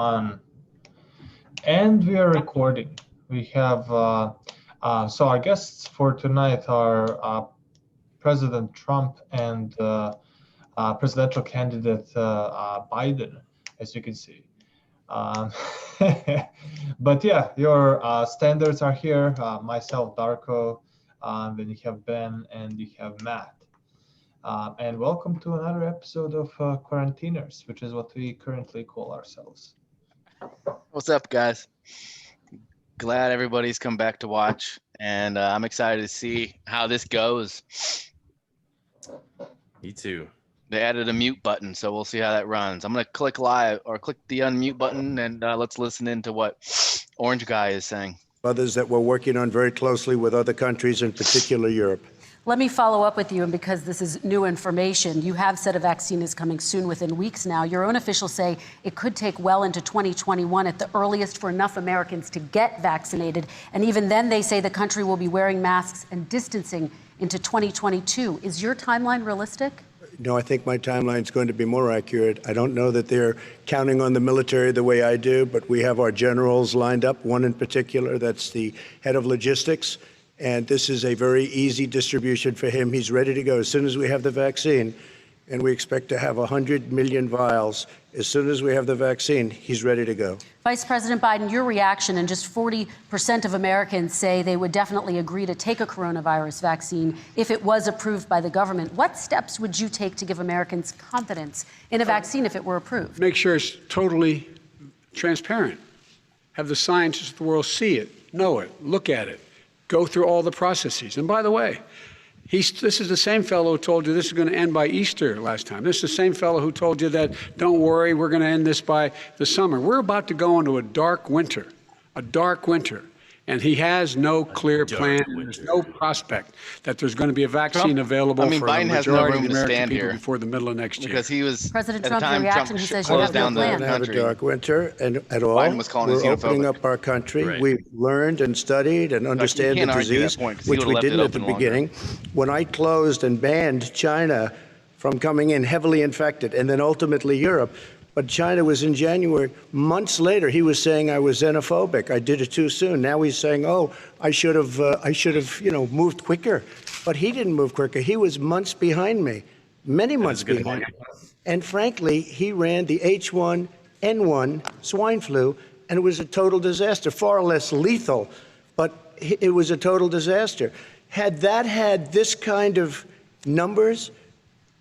On and we are recording. We have so our guests for tonight are President Trump and presidential candidate Biden, as you can see. Um, but yeah, your standards are here. Myself, Darko, then you have Ben, and you have Matt. And welcome to another episode of Quarantiners, which is what we currently call ourselves. What's up, guys? Glad everybody's come back to watch, and I'm excited to see how this goes. Me too. They added a mute button, so we'll see how that runs. I'm gonna click live or click the unmute button, and let's listen into what Orange Guy is saying. Others that we're working on very closely with other countries, in particular Europe. Let me follow up with you, and because this is new information, you have said a vaccine is coming soon, within weeks now. Your own officials say it could take well into 2021 at the earliest for enough Americans to get vaccinated. And even then, they say the country will be wearing masks and distancing into 2022. Is your timeline realistic? No, I think my timeline is going to be more accurate. I don't know that they're counting on the military the way I do, but we have our generals lined up, one in particular, that's the head of logistics. And this is a very easy distribution for him. He's ready to go as soon as we have the vaccine. And we expect to have 100 million vials. As soon as we have the vaccine, he's ready to go. Vice President Biden, your reaction, and just 40% of Americans say they would definitely agree to take a coronavirus vaccine if it was approved by the government. What steps would you take to give Americans confidence in a vaccine if it were approved? Make sure it's totally transparent. Have the scientists of the world see it, know it, look at it. Go through all the processes. And by the way, this is the same fellow who told you this is going to end by Easter last time. This is the same fellow who told you that, don't worry, we're going to end this by the summer. We're about to go into a dark winter. And he has no clear plan. There's no prospect that there's going to be a vaccine available for Biden the has no majority room of the to American stand people here before the middle of next year. Because he was President at Trump's the time, reaction, he says you closed have no down the plan. We're going to have a country. dark winter and at all. Biden was calling us We're opening xenophobic. up our country. Right. We've learned and studied and understand the can't argue that disease, point, 'cause he which would've we left it didn't at the open longer. beginning. When I closed and banned China from coming in heavily infected, and then ultimately Europe, but China was in January. Months later, he was saying I was xenophobic. I did it too soon. Now he's saying, oh, I should have, moved quicker. But he didn't move quicker. He was months behind me, many months behind me. And frankly, he ran the H1N1 swine flu, and it was a total disaster, far less lethal, but it was a total disaster. Had that had this kind of numbers,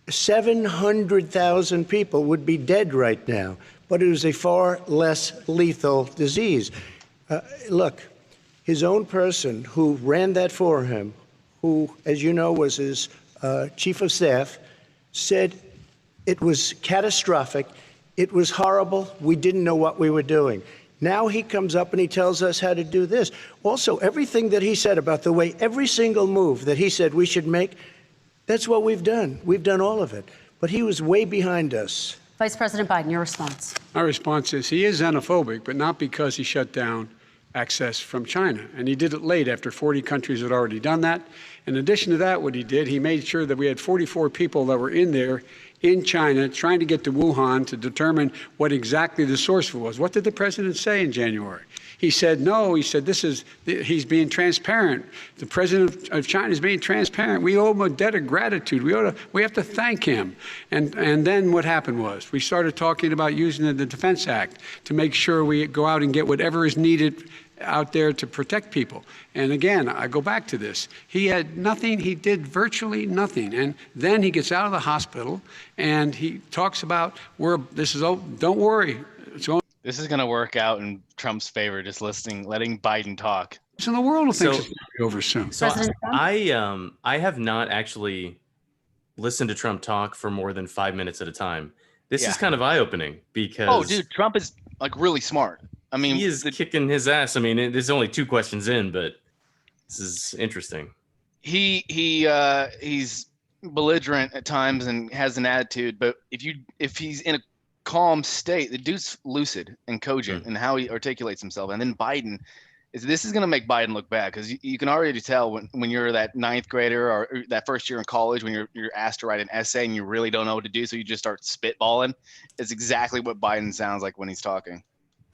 700,000 people would be dead right now, but it was a far less lethal disease. Look, his own person who ran that for him, who, as you know, was his chief of staff, said it was catastrophic, it was horrible, we didn't know what we were doing. Now he comes up and he tells us how to do this. Also, everything that he said about the way every single move that he said we should make, that's what we've done. We've done all of it. But he was way behind us. Vice President Biden, your response. My response is he is xenophobic, but not because he shut down access from China. And he did it late after 40 countries had already done that. In addition to that, what he did, he made sure that we had 44 people that were in there in China trying to get to Wuhan to determine what exactly the source was. What did the president say in January? He said, no, he said, he's being transparent. The president of China is being transparent. We owe him a debt of gratitude. We have to thank him. And then what happened was we started talking about using the Defense Act to make sure we go out and get whatever is needed out there to protect people. And again, I go back to this. He had nothing. He did virtually nothing. And then he gets out of the hospital and he talks about, don't worry. This is going to work out in Trump's favor, just letting Biden talk. In the world will think it's going to be over soon. So I have not actually listened to Trump talk for more than 5 minutes at a time. This is kind of eye-opening because... Oh, dude, Trump is like really smart. I mean, he is kicking his ass. I mean, there's only 2 questions in, but this is interesting. He's belligerent at times and has an attitude, but if he's in a calm state, the dude's lucid and cogent in how he articulates himself. And then Biden this is going to make Biden look bad, because you can already tell when you're that 9th grader or that first year in college when you're asked to write an essay and you really don't know what to do, so you just start spitballing. It's exactly what Biden sounds like when he's talking.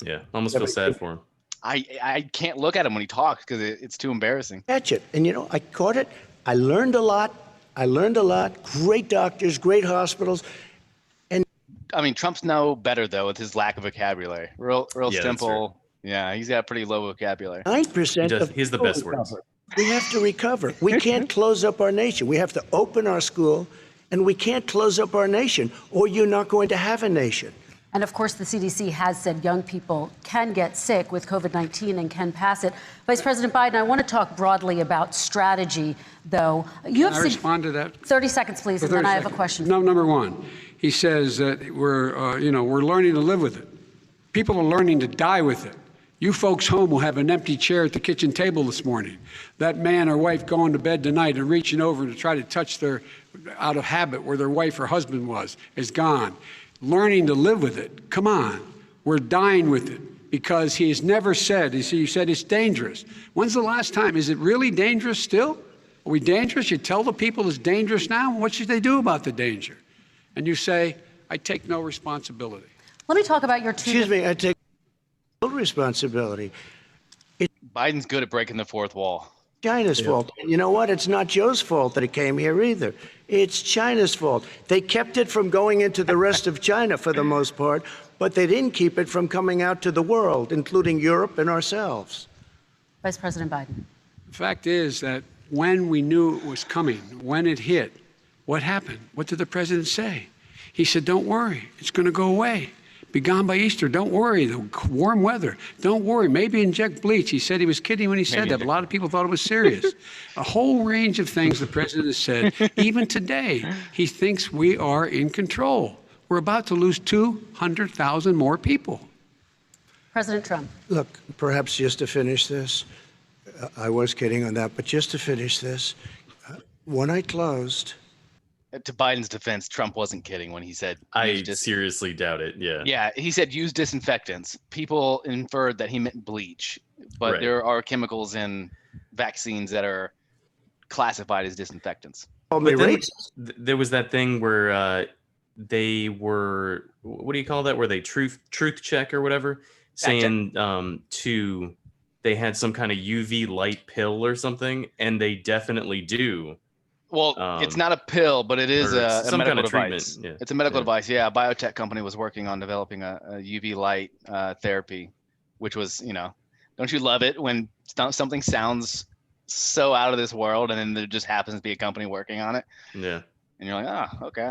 Yeah, almost feel sad for him. I can't look at him when he talks because it's too embarrassing. Catch it. And, I caught it. I learned a lot. Great doctors, great hospitals. I mean, Trump's no better, though, with his lack of vocabulary. Real Yeah, simple. Yeah, he's got pretty low vocabulary. 9% of He's the people best words. recover. We have to recover. We can't close up our nation. We have to open our school, and we can't close up our nation, or you're not going to have a nation. And of course, the CDC has said young people can get sick with COVID-19 and can pass it. Vice President Biden, I want to talk broadly about strategy, though. Can I respond to that? 30 seconds, please, and then I have a question. No, number one, he says that we're learning to live with it. People are learning to die with it. You folks home will have an empty chair at the kitchen table this morning. That man or wife going to bed tonight and reaching over to try to touch out of habit where their wife or husband was, is gone. Learning to live with it. Come on. We're dying with it because he has never said, you said it's dangerous. When's the last time? Is it really dangerous still? Are we dangerous? You tell the people it's dangerous now? What should they do about the danger? And you say, I take no responsibility. Let me talk about your Excuse me, I take no responsibility. Biden's good at breaking the fourth wall. China's fault. And you know what? It's not Joe's fault that it came here either. It's China's fault. They kept it from going into the rest of China for the most part, but they didn't keep it from coming out to the world, including Europe and ourselves. Vice President Biden. The fact is that when we knew it was coming, when it hit, what happened? What did the president say? He said, don't worry, it's going to go away. Be gone by Easter. Don't worry. The warm weather. Don't worry. Maybe inject bleach. He said he was kidding when he said that. But a lot of people thought it was serious. A whole range of things the president has said. Even today, he thinks we are in control. We're about to lose 200,000 more people. President Trump. Look, perhaps just to finish this, I was kidding on that, but just to finish this, when I closed. To Biden's defense, Trump wasn't kidding when he said. I seriously doubt it. Yeah. Yeah, he said use disinfectants. People inferred that he meant bleach, but Right. there are chemicals in vaccines that are classified as disinfectants. But then there was that thing where they were, what do you call that? Where they truth check or whatever, saying they had some kind of UV light pill or something, and they definitely do. Well, it's not a pill, but it is a some medical kind of device. treatment. Yeah. It's a medical device. Yeah, a biotech company was working on developing a UV light therapy, which was, don't you love it when something sounds so out of this world and then there just happens to be a company working on it? Yeah. And you're like, oh, okay.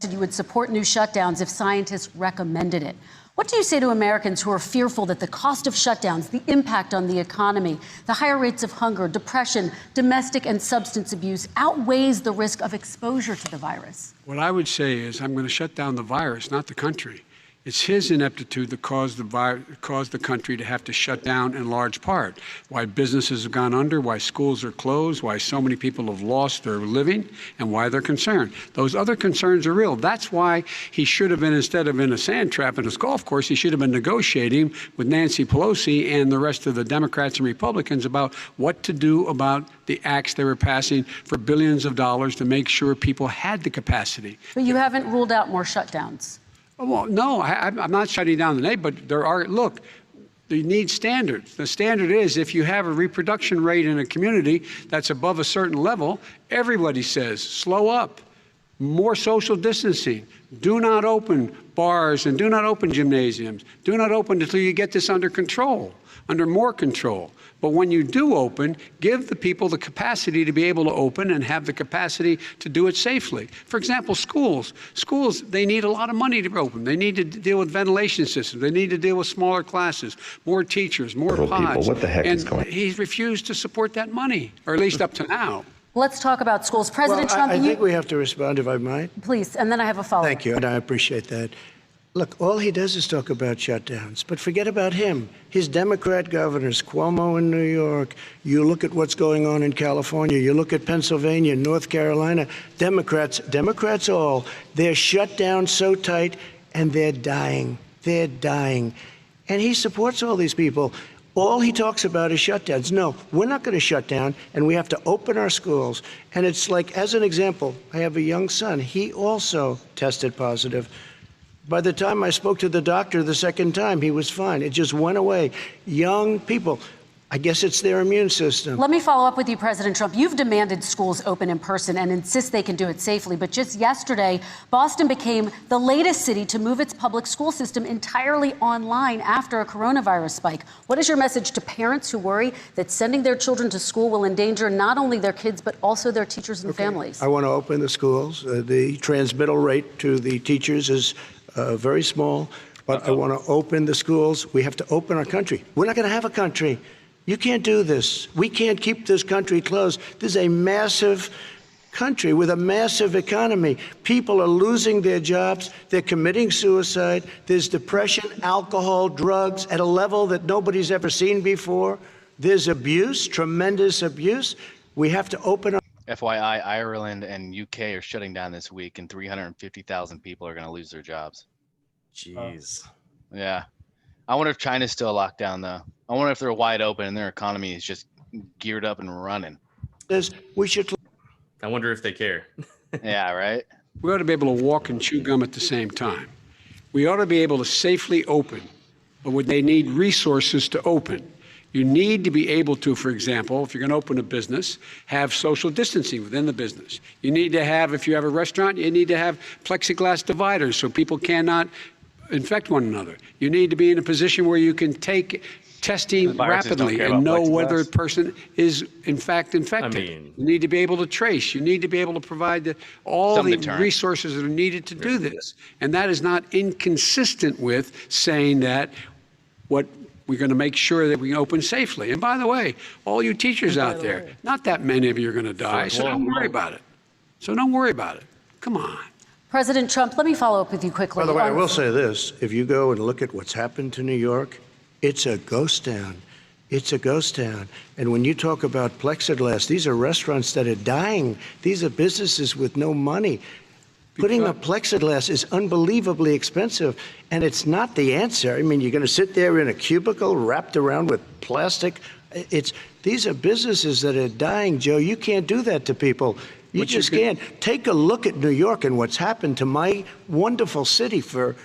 You would support new shutdowns if scientists recommended it. What do you say to Americans who are fearful that the cost of shutdowns, the impact on the economy, the higher rates of hunger, depression, domestic and substance abuse outweighs the risk of exposure to the virus? What I would say is I'm going to shut down the virus, not the country. It's his ineptitude that caused the country to have to shut down in large part. Why businesses have gone under, why schools are closed, why so many people have lost their living, and why they're concerned. Those other concerns are real. That's why he should have been, instead of in a sand trap in his golf course, he should have been negotiating with Nancy Pelosi and the rest of the Democrats and Republicans about what to do about the acts they were passing for billions of dollars to make sure people had the capacity. But you haven't ruled out more shutdowns. Well, no, I'm not shutting down the name, but look, you need standards. The standard is if you have a reproduction rate in a community that's above a certain level, everybody says, slow up, more social distancing, do not open bars and do not open gymnasiums, do not open until you get this under control, under more control. But when you do open, give the people the capacity to be able to open and have the capacity to do it safely. For example, schools. Schools, they need a lot of money to open. They need to deal with ventilation systems. They need to deal with smaller classes, more teachers, more pods. What the heck is going on? And he's refused to support that money, or at least up to now. Let's talk about schools. President Trump, I think we have to respond, if I might. Please, and then I have a follow-up. Thank you, and I appreciate that. Look, all he does is talk about shutdowns, but forget about him. His Democrat governors, Cuomo in New York, you look at what's going on in California, you look at Pennsylvania, North Carolina, Democrats all, they're shut down so tight and they're dying. They're dying. And he supports all these people. All he talks about is shutdowns. No, we're not going to shut down, and we have to open our schools. And it's like, as an example, I have a young son. He also tested positive. By the time I spoke to the doctor the second time, he was fine. It just went away. Young people, I guess it's their immune system. Let me follow up with you, President Trump. You've demanded schools open in person and insist they can do it safely. But just yesterday, Boston became the latest city to move its public school system entirely online after a coronavirus spike. What is your message to parents who worry that sending their children to school will endanger not only their kids, but also their teachers and families? I want to open the schools. The transmittal rate to the teachers is very small, but I want to open the schools. We have to open our country. We're not going to have a country. You can't do this. We can't keep this country closed. This is a massive country with a massive economy. People are losing their jobs. They're committing suicide. There's depression, alcohol, drugs at a level that nobody's ever seen before. There's abuse, tremendous abuse. We have to open up. FYI, Ireland and UK are shutting down this week, and 350,000 people are going to lose their jobs. Jeez. Yeah. I wonder if China's still locked down, though. I wonder if they're wide open and their economy is just geared up and running. We should. I wonder if they care. Yeah, right? We ought to be able to walk and chew gum at the same time. We ought to be able to safely open, but would they need resources to open? You need to be able to, for example, if you're going to open a business, have social distancing within the business. You need to have, if you have a restaurant, you need to have plexiglass dividers so people cannot infect one another. You need to be in a position where you can take testing rapidly and know whether a person is in fact infected. You need to be able to trace. You need to be able to provide all the resources that are needed to do this. And that is not inconsistent with saying that what we're going to make sure that we can open safely. And by the way, all you teachers out there, not that many of you are going to die, so don't worry about it. So don't worry about it. Come on. President Trump, let me follow up with you quickly. By the way, I will say this. If you go and look at what's happened to New York, it's a ghost town. It's a ghost town. And when you talk about plexiglass, these are restaurants that are dying. These are businesses with no money. Putting up plexiglass is unbelievably expensive, and it's not the answer. I mean, you're going to sit there in a cubicle wrapped around with plastic. These are businesses that are dying, Joe. You can't do that to people. You just can't. Take a look at New York and what's happened to my wonderful city for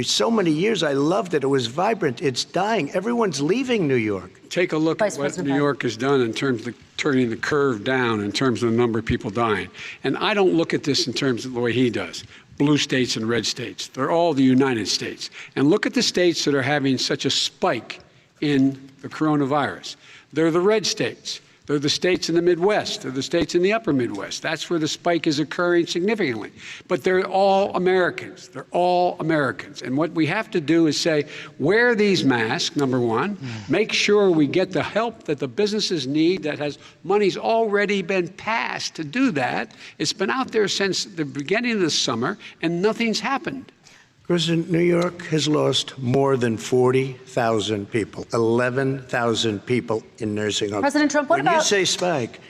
so many years. I loved it. It was vibrant. It's dying. Everyone's leaving New York. Take a look at what New York has done in terms of turning the curve down in terms of the number of people dying. And I don't look at this in terms of the way he does. Blue states and red states. They're all the United States. And look at the states that are having such a spike in the coronavirus. They're the red states. They're the states in the Midwest. They're the states in the upper Midwest. That's where the spike is occurring significantly. But they're all Americans. They're all Americans. And what we have to do is say, wear these masks, number one. Make sure we get the help that the businesses need that has money's already been passed to do that. It's been out there since the beginning of the summer, and nothing's happened. President, New York has lost more than 40,000 people, 11,000 people in nursing homes. President Trump, what about... When you say spike,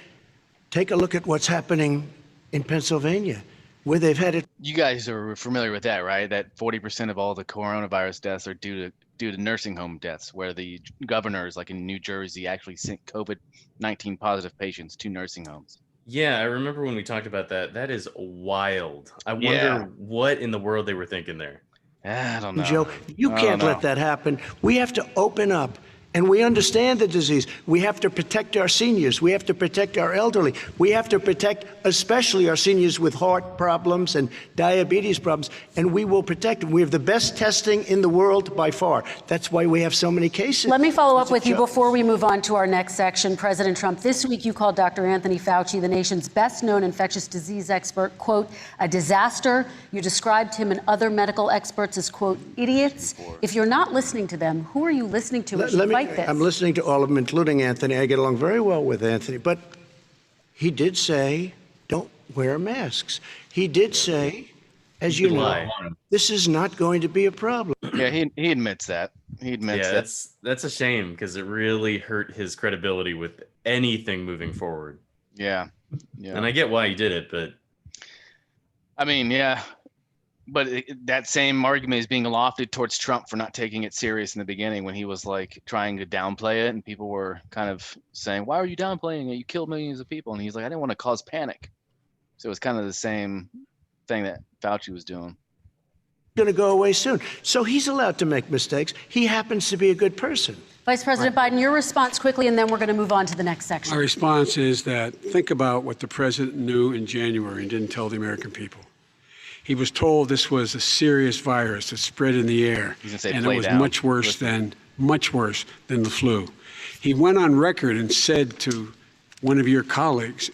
take a look at what's happening in Pennsylvania, where they've had it. You guys are familiar with that, right? That 40% of all the coronavirus deaths are due to nursing home deaths, where the governors, like in New Jersey, actually sent COVID-19 positive patients to nursing homes. Yeah, I remember when we talked about that. That is wild. I wonder what in the world they were thinking there. I don't know. Joe, you can't let that happen. We have to open up. And we understand the disease. We have to protect our seniors. We have to protect our elderly. We have to protect especially our seniors with heart problems and diabetes problems. And we will protect them. We have the best testing in the world by far. That's why we have so many cases. Let me follow up with you before we move on to our next section. President Trump, this week you called Dr. Anthony Fauci, the nation's best-known infectious disease expert, quote, a disaster. You described him and other medical experts as, quote, idiots. If you're not listening to them, who are you listening to as you fight this? I'm listening to all of them, including Anthony. I get along very well with Anthony. But he did say, don't wear masks. He did say, as you know, this is not going to be a problem. Yeah, he admits that. He admits that. That's a shame because it really hurt his credibility with anything moving forward. Yeah. And I get why he did it, but I mean, yeah. But that same argument is being lofted towards Trump for not taking it serious in the beginning when he was like trying to downplay it, and people were kind of saying, why are you downplaying it? You killed millions of people. And he's like, I didn't want to cause panic. So it was kind of the same thing that Fauci was doing. going to go away soon. So he's allowed to make mistakes. He happens to be a good person. Vice President Biden, your response quickly, and then we're going to move on to the next section. My response is that think about what the president knew in January and didn't tell the American people. He was told this was a serious virus that spread in the air, and it was much worse than the flu. He went on record and said to one of your colleagues,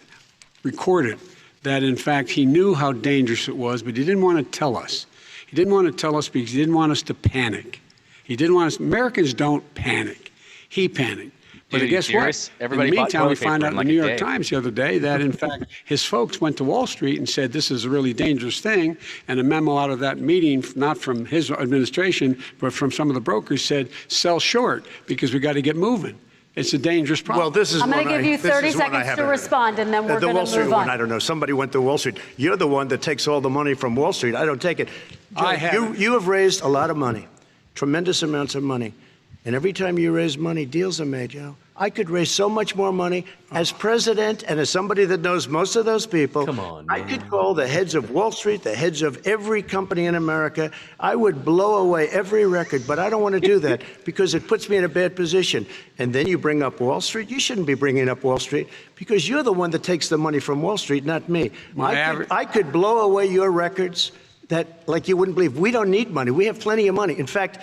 recorded, that in fact he knew how dangerous it was, but he didn't want to tell us. He didn't want to tell us because he didn't want us to panic. He didn't want us. Americans don't panic. He panicked. But guess what? Everybody in the meantime, we paper found out in like the a New York day. Times the other day that, in fact, his folks went to Wall Street and said this is a really dangerous thing. And a memo out of that meeting, not from his administration, but from some of the brokers, said sell short because we got to get moving. It's a dangerous problem. Well, this is I'm going to give you 30 this is one I seconds to haven't- respond, and then we're The going Wall to Street move one, on. I don't know. Somebody went to Wall Street. You're the one that takes all the money from Wall Street. I don't take it. I haven't. You have raised a lot of money, tremendous amounts of money. And every time you raise money, deals are made, Joe. I could raise so much more money as president and as somebody that knows most of those people. Come on, I man. could call the heads of Wall Street, the heads of every company in America. I would blow away every record, but I don't want to do that because it puts me in a bad position. And then you bring up Wall Street. You shouldn't be bringing up Wall Street because you're the one that takes the money from Wall Street, not me. I could blow away your records that, like you wouldn't believe. We don't need money. We have plenty of money. In fact,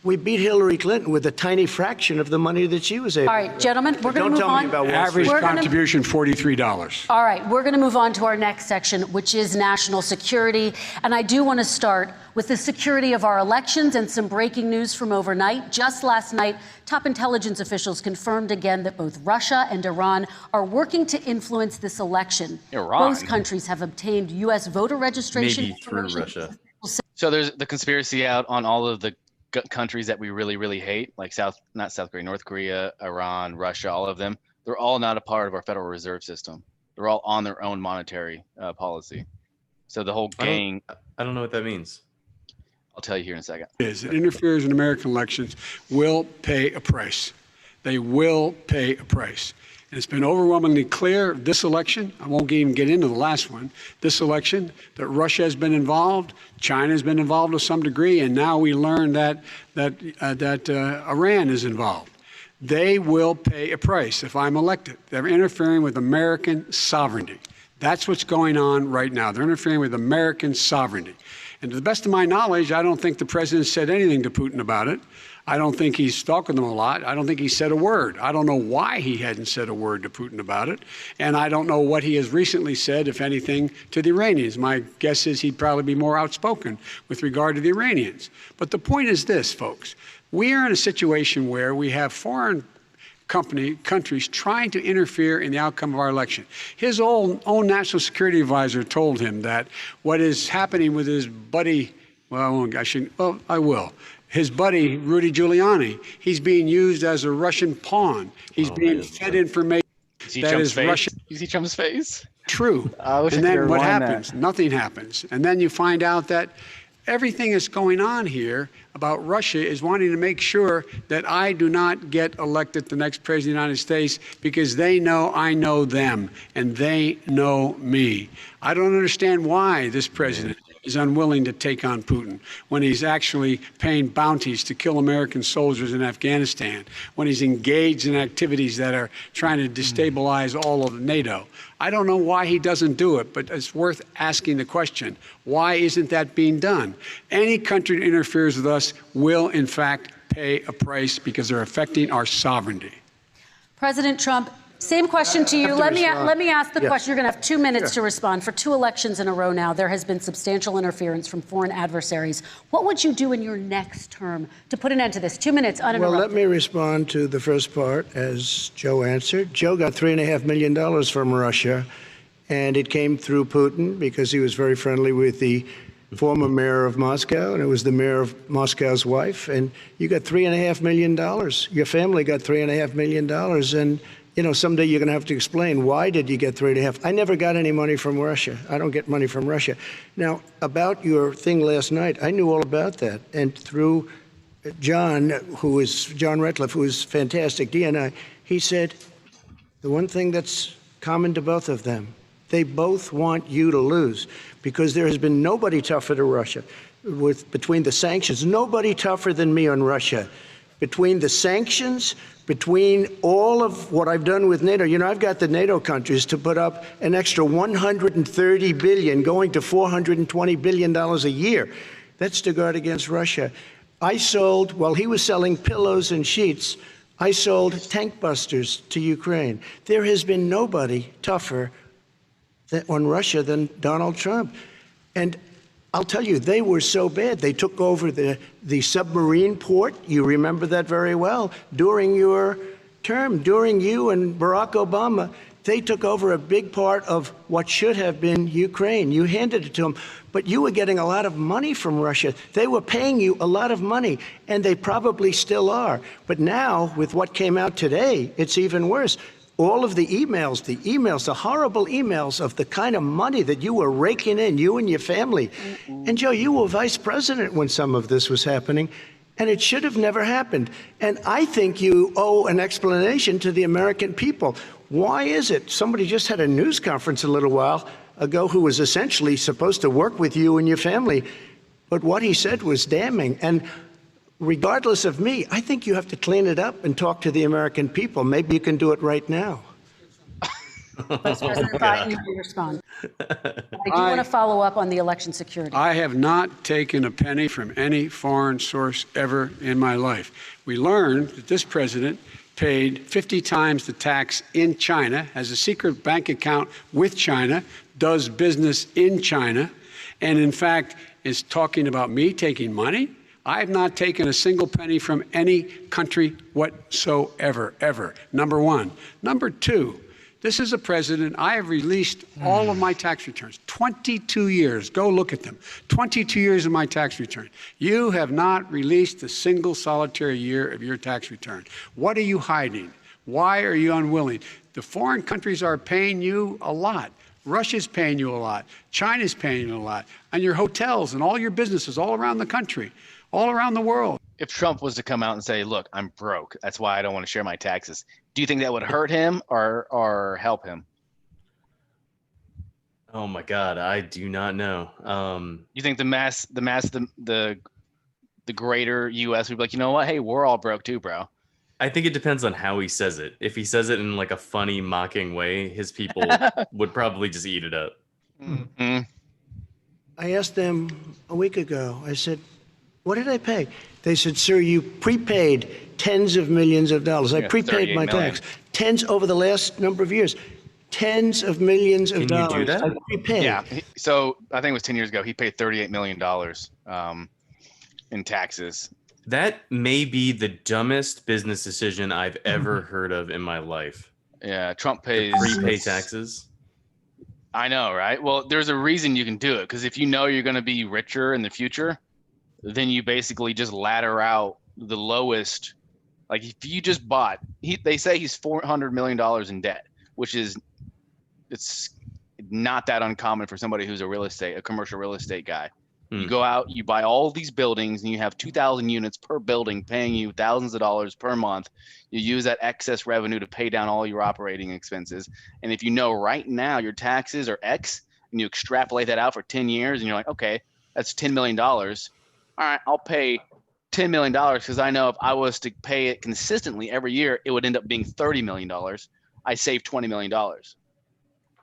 we beat Hillary Clinton with a tiny fraction of the money that she was able to. All right, gentlemen, we're going to move Don't tell on. me about Wall Average Street. contribution, $43. All right, we're going to move on to our next section, which is national security. And I do want to start with the security of our elections and some breaking news from overnight. Just last night, top intelligence officials confirmed again that both Russia and Iran are working to influence this election. Iran? Both countries have obtained U.S. voter registration Maybe through information. Russia. So there's the conspiracy out on all of the countries that we really, really hate, like not South Korea, North Korea, Iran, Russia, all of them. They're all not a part of our Federal Reserve System. They're all on their own monetary policy. So the whole gang, I don't know what that means. I'll tell you here in a second. It interferes in American elections will pay a price. They will pay a price. And it's been overwhelmingly clear this election, I won't even get into the last one, this election, that Russia has been involved, China has been involved to some degree, and now we learn that Iran is involved. They will pay a price if I'm elected. They're interfering with American sovereignty. That's what's going on right now. They're interfering with American sovereignty. And to the best of my knowledge, I don't think the president said anything to Putin about it. I don't think he's talking to them a lot. I don't think he said a word. I don't know why he hadn't said a word to Putin about it. And I don't know what he has recently said, if anything, to the Iranians. My guess is he'd probably be more outspoken with regard to the Iranians. But the point is this, folks. We are in a situation where we have foreign countries trying to interfere in the outcome of our election. His own national security advisor told him that what is happening with his buddy, I will. His buddy, Rudy Giuliani, he's being used as a Russian pawn. He's being fed information that is Russian. You see Trump's face? True. And then what happens? Nothing happens. And then you find out that everything that's going on here about Russia is wanting to make sure that I do not get elected the next president of the United States because they know I know them and they know me. I don't understand why this president is unwilling to take on Putin when he's actually paying bounties to kill American soldiers in Afghanistan, when he's engaged in activities that are trying to destabilize all of NATO. I don't know why he doesn't do it, but it's worth asking the question, why isn't that being done? Any country that interferes with us will, in fact, pay a price because they're affecting our sovereignty. President Trump, same question to you. Let me ask the question. You're going to have 2 minutes to respond. For 2 elections in a row now, there has been substantial interference from foreign adversaries. What would you do in your next term to put an end to this? 2 minutes, uninterrupted. Well, let me respond to the first part, as Joe answered. Joe got $3.5 million from Russia, and it came through Putin because he was very friendly with the former mayor of Moscow, and it was the mayor of Moscow's wife. And you got $3.5 million. Your family got $3.5 million, and you know, someday you're going to have to explain, why did you get 3.5? I never got any money from Russia. I don't get money from Russia. Now, about your thing last night, I knew all about that. And through John Ratcliffe, who is fantastic, DNI, he said the one thing that's common to both of them, they both want you to lose because there has been nobody tougher to Russia. between the sanctions. Nobody tougher than me on Russia. Between the sanctions, between all of what I've done with NATO, I've got the NATO countries to put up an extra $130 billion, going to $420 billion a year. That's to guard against Russia. I sold, while he was selling pillows and sheets, I sold tank busters to Ukraine. There has been nobody tougher on Russia than Donald Trump. And I'll tell you, they were so bad. They took over the submarine port. You remember that very well. During your term, during you and Barack Obama, they took over a big part of what should have been Ukraine. You handed it to them, but you were getting a lot of money from Russia. They were paying you a lot of money, and they probably still are. But now, with what came out today, it's even worse. All of the emails, the horrible emails of the kind of money that you were raking in, you and your family. And Joe, you were vice president when some of this was happening, and it should have never happened. And I think you owe an explanation to the American people. Why is it? Somebody just had a news conference a little while ago who was essentially supposed to work with you and your family, but what he said was damning. And regardless of me, I think you have to clean it up and talk to the American people. Maybe you can do it right now. Vice President Biden, you may respond. I do want to follow up on the election security. I have not taken a penny from any foreign source ever in my life. We learned that this president paid 50 times the tax in China, has a secret bank account with China, does business in China, and in fact is talking about me taking money. I have not taken a single penny from any country whatsoever, ever. Number one. Number two, this is a president, I have released all of my tax returns, 22 years. Go look at them. 22 years of my tax return. You have not released a single solitary year of your tax return. What are you hiding? Why are you unwilling? The foreign countries are paying you a lot. Russia's paying you a lot. China's paying you a lot. And your hotels and all your businesses all around the country, all around the world. If Trump was to come out and say, look, I'm broke, that's why I don't want to share my taxes, do you think that would hurt him or help him? Oh my God, I do not know. You think the greater U.S. would be like, you know what? Hey, we're all broke too, bro. I think it depends on how he says it. If he says it in like a funny, mocking way, his people would probably just eat it up. Mm-hmm. I asked them a week ago, I said, what did I pay? They said, sir, you prepaid tens of millions of dollars. I prepaid my tax. Tens over the last number of years. Tens of millions of dollars. Can you do that? I prepaid. Yeah. So I think it was 10 years ago. He paid $38 million in taxes. That may be the dumbest business decision I've ever heard of in my life. Yeah. Trump pays Prepay taxes. I know, right? Well, there's a reason you can do it, because if you know you're going to be richer in the future, then you basically just ladder out the lowest. Like if you just bought, they say he's $400 million in debt, which is, it's not that uncommon for somebody who's a commercial real estate guy. You go out, you buy all these buildings, and you have 2,000 units per building paying you thousands of dollars per month. You use that excess revenue to pay down all your operating expenses. And if you know right now your taxes are X, and you extrapolate that out for 10 years, and you're like, okay, that's $10 million. All right, I'll pay $10 million because I know if I was to pay it consistently every year, it would end up being $30 million. I saved $20 million.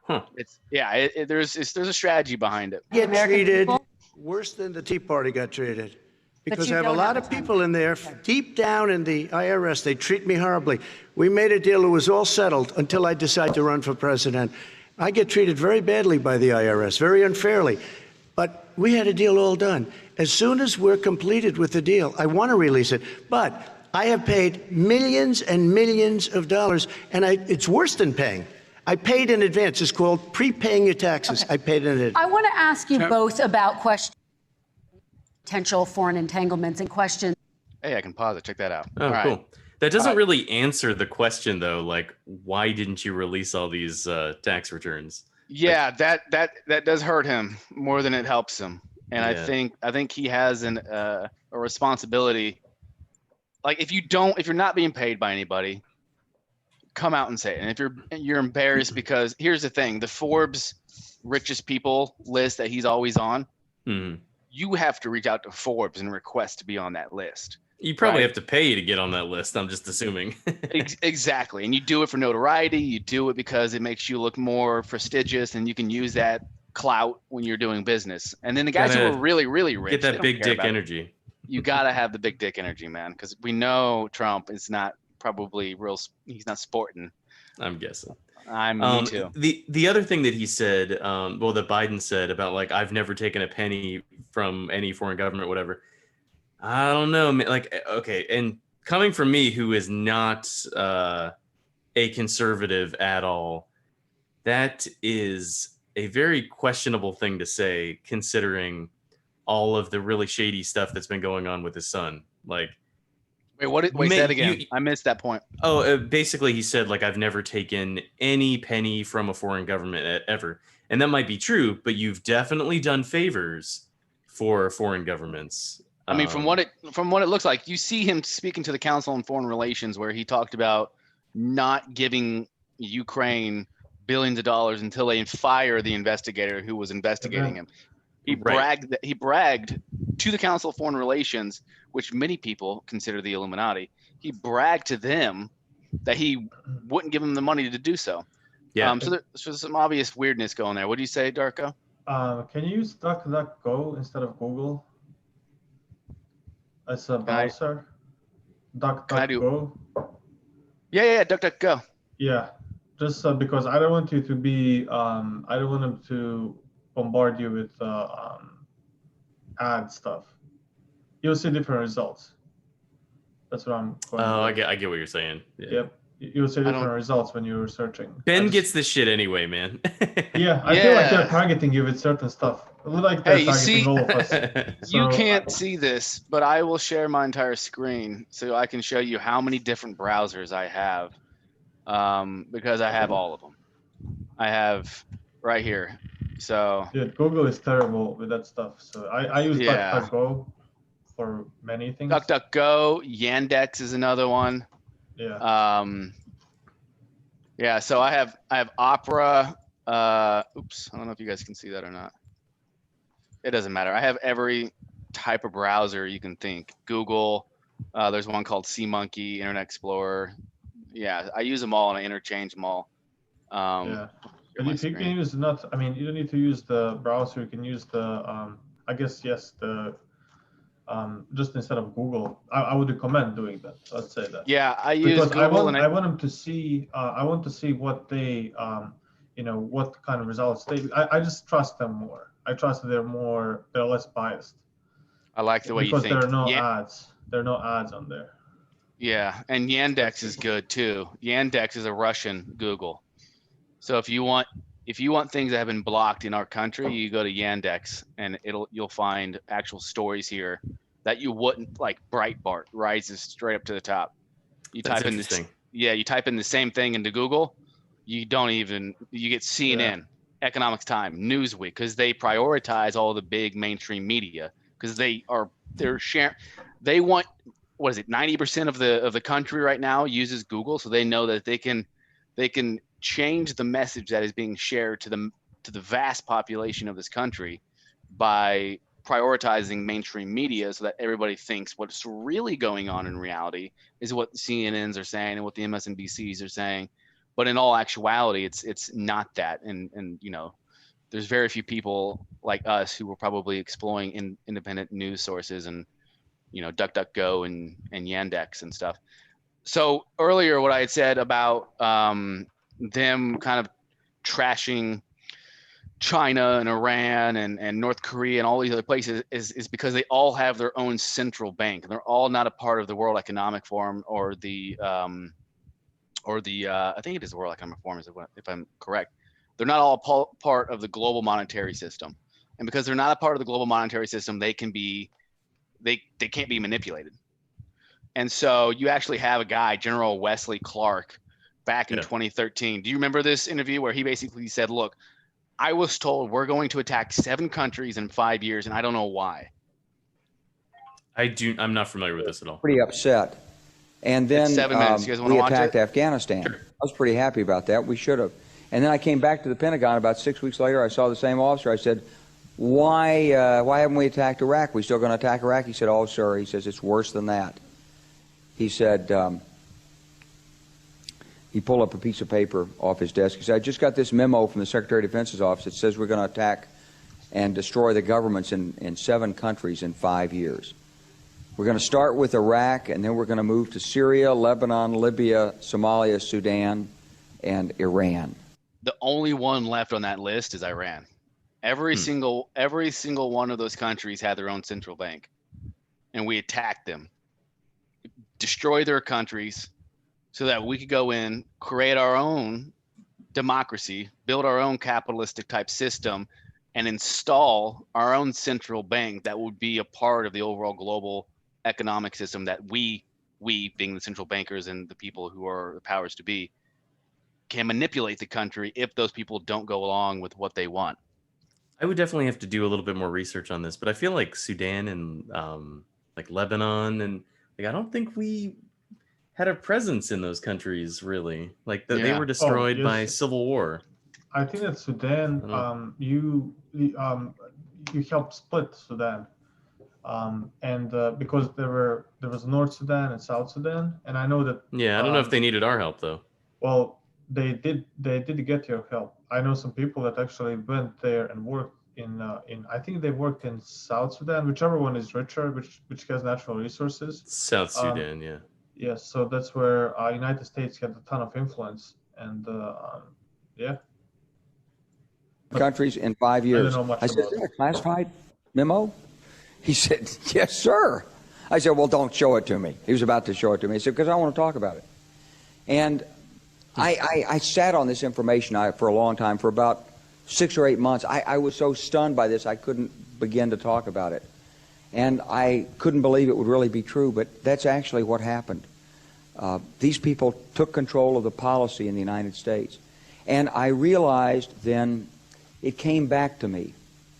Huh. There's a strategy behind it. Get treated worse than the Tea Party got treated. Because I have a lot of people in there, deep down in the IRS, they treat me horribly. We made a deal, it was all settled until I decided to run for president. I get treated very badly by the IRS, very unfairly. But we had a deal all done. As soon as we're completed with the deal, I want to release it. But I have paid millions and millions of dollars, and it's worse than paying. I paid in advance. It's called prepaying your taxes. Okay. I paid in advance. I want to ask you both about potential foreign entanglements and questions. Hey, I can pause it. Check that out. Oh, all cool. Right. That doesn't really answer the question, though. Like, why didn't you release all these tax returns? Yeah, that does hurt him more than it helps him. And yeah. I think he has a responsibility. Like if you're not being paid by anybody, come out and say it. And if you're embarrassed, because here's the thing, the Forbes richest people list that he's always on, you have to reach out to Forbes and request to be on that list. You probably Right. have to pay to get on that list. I'm just assuming. Exactly. And you do it for notoriety. You do it because it makes you look more prestigious, and you can use that clout when you're doing business. And then the guys who Gotta are really, really rich, Get they that don't big care dick about it. energy. You got to have the big dick energy, man, because we know Trump is not probably real. He's not sporting. I'm guessing. Me too. The other thing that he said, that Biden said about like, I've never taken a penny from any foreign government, whatever. I don't know, man. Like, okay, and coming from me, who is not a conservative at all, that is a very questionable thing to say, considering all of the really shady stuff that's been going on with his son. Like, Wait, say that again. I missed that point. Basically, he said, like, I've never taken any penny from a foreign government ever. And that might be true, but you've definitely done favors for foreign governments. I mean, from what it looks like, you see him speaking to the Council on Foreign Relations, where he talked about not giving Ukraine billions of dollars until they fire the investigator who was investigating him. He bragged to the Council of Foreign Relations, which many people consider the Illuminati. He bragged to them that he wouldn't give them the money to do so. Yeah. So there's some obvious weirdness going there. What do you say, Darko? Can you use DuckDuckGo instead of Google as a browser? DuckDuckGo. Yeah, DuckDuckGo. Yeah, just because I don't want you to be. I don't want them to bombard you with ad stuff. You'll see different results. That's what I'm going. I get what you're saying. Yeah. Yep. You'll see different results when you're searching. Ben gets this shit anyway, man. Yeah, I feel like they're targeting you with certain stuff. Like they're targeting all of us. You can't see this, but I will share my entire screen so I can show you how many different browsers I have, because I have all of them. I have right here. So yeah, Google is terrible with that stuff. So I use DuckDuckGo for many things. DuckDuckGo, Yandex is another one. Yeah. Yeah. So I have Opera. Oops, I don't know if you guys can see that or not. It doesn't matter. I have every type of browser you can think. Google. There's one called SeaMonkey, Internet Explorer. Yeah, I use them all and I interchange them all. Yeah. But if you can use you don't need to use the browser. You can use the, I guess, yes, the, just instead of Google. I would recommend doing that. Let's say that. Yeah, I use because Google I want them to see. I want to see what they, what kind of results they. I just trust them more. I trust that they're less biased. I like the way you think. Because there are no ads. There are no ads on there. Yeah, and Yandex is good too. Yandex is a Russian Google. So if you want things that have been blocked in our country, you go to Yandex and you'll find actual stories here that you wouldn't, like Breitbart rises straight up to the top. You type in the same thing into Google, you get CNN, Economics Time, Newsweek, because they prioritize all the big mainstream media because they're sharing. They want, what is it, 90% of the country right now uses Google, so they know that they can change the message that is being shared to the vast population of this country by prioritizing mainstream media, so that everybody thinks what's really going on in reality is what the CNNs are saying and what the MSNBCs are saying. But in all actuality, it's not that. And there's very few people like us who are probably exploring independent news sources and DuckDuckGo and Yandex and stuff. So earlier, what I had said about them kind of trashing China and Iran and North Korea and all these other places is because they all have their own central bank. They're all not a part of the World Economic Forum or the I think it is the World Economic Forum, if I'm correct. They're not all part of the global monetary system, and because they're not a part of the global monetary system, they can't be manipulated. And so you actually have a guy, General Wesley Clark, back in 2013. Do you remember this interview where he basically said, look, I was told we're going to attack 7 countries in 5 years, and I don't know why. I'm not familiar with this at all. Pretty upset. And then it's 7 minutes. You guys want to we watch attacked it? Afghanistan. Sure. I was pretty happy about that. We should have. And then I came back to the Pentagon about 6 weeks later. I saw the same officer. I said, why haven't we attacked Iraq? We still going to attack Iraq? He said, oh, sir, he says, it's worse than that. He said, he pulled up a piece of paper off his desk. He said, I just got this memo from the Secretary of Defense's office. It says we're going to attack and destroy the governments in 7 countries in 5 years. We're going to start with Iraq, and then we're going to move to Syria, Lebanon, Libya, Somalia, Sudan, and Iran. The only one left on that list is Iran. Every single one of those countries had their own central bank, and we attacked them, destroy their countries, so that we could go in, create our own democracy, build our own capitalistic type system, and install our own central bank that would be a part of the overall global economic system that we being the central bankers and the people who are the powers to be, can manipulate the country if those people don't go along with what they want. I would definitely have to do a little bit more research on this, but I feel like Sudan and like Lebanon and like I don't think we had a presence in those countries really. Like they were destroyed by civil war. I think that Sudan, you helped split Sudan, and because there was North Sudan and South Sudan, and I know that. Yeah, I don't know if they needed our help though. Well, they did get your help. I know some people that actually went there and worked in I think they worked in South Sudan, whichever one is richer, which has natural resources. South Sudan, yeah. Yes, so that's where United States had a ton of influence, and yeah. Countries in 5 years. I said, is that a classified memo? He said, yes, sir. I said, well, don't show it to me. He was about to show it to me. He said, because I want to talk about it. And I sat on this information for a long time, for about 6 or 8 months. I was so stunned by this, I couldn't begin to talk about it. And I couldn't believe it would really be true, but that's actually what happened. These people took control of the policy in the United States. And I realized then, it came back to me,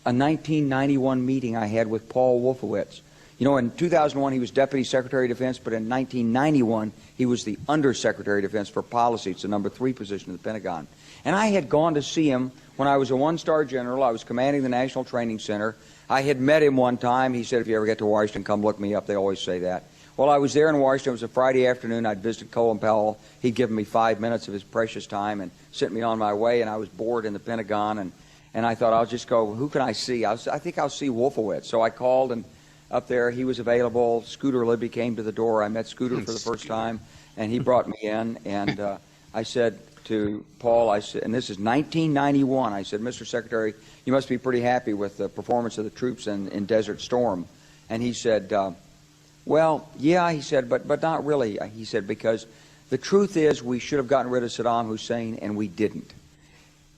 a 1991 meeting I had with Paul Wolfowitz. You know, in 2001, he was Deputy Secretary of Defense, but in 1991, he was the Undersecretary of Defense for Policy. It's the number 3 position in the Pentagon. And I had gone to see him when I was a 1-star general. I was commanding the National Training Center. I had met him one time. He said, if you ever get to Washington, come look me up. They always say that. Well, I was there in Washington. It was a Friday afternoon. I'd visited Colin Powell. He'd given me 5 minutes of his precious time and sent me on my way, and I was bored in the Pentagon, and I thought, I'll just go, who can I see? I think I'll see Wolfowitz. So I called, and up there, he was available. Scooter Libby came to the door. I met Scooter for the first time, and he brought me in. And I said to Paul, I said, and this is 1991, I said, Mr. Secretary, you must be pretty happy with the performance of the troops in Desert Storm. And he said, well, yeah, he said, but not really. He said, because the truth is we should have gotten rid of Saddam Hussein, and we didn't.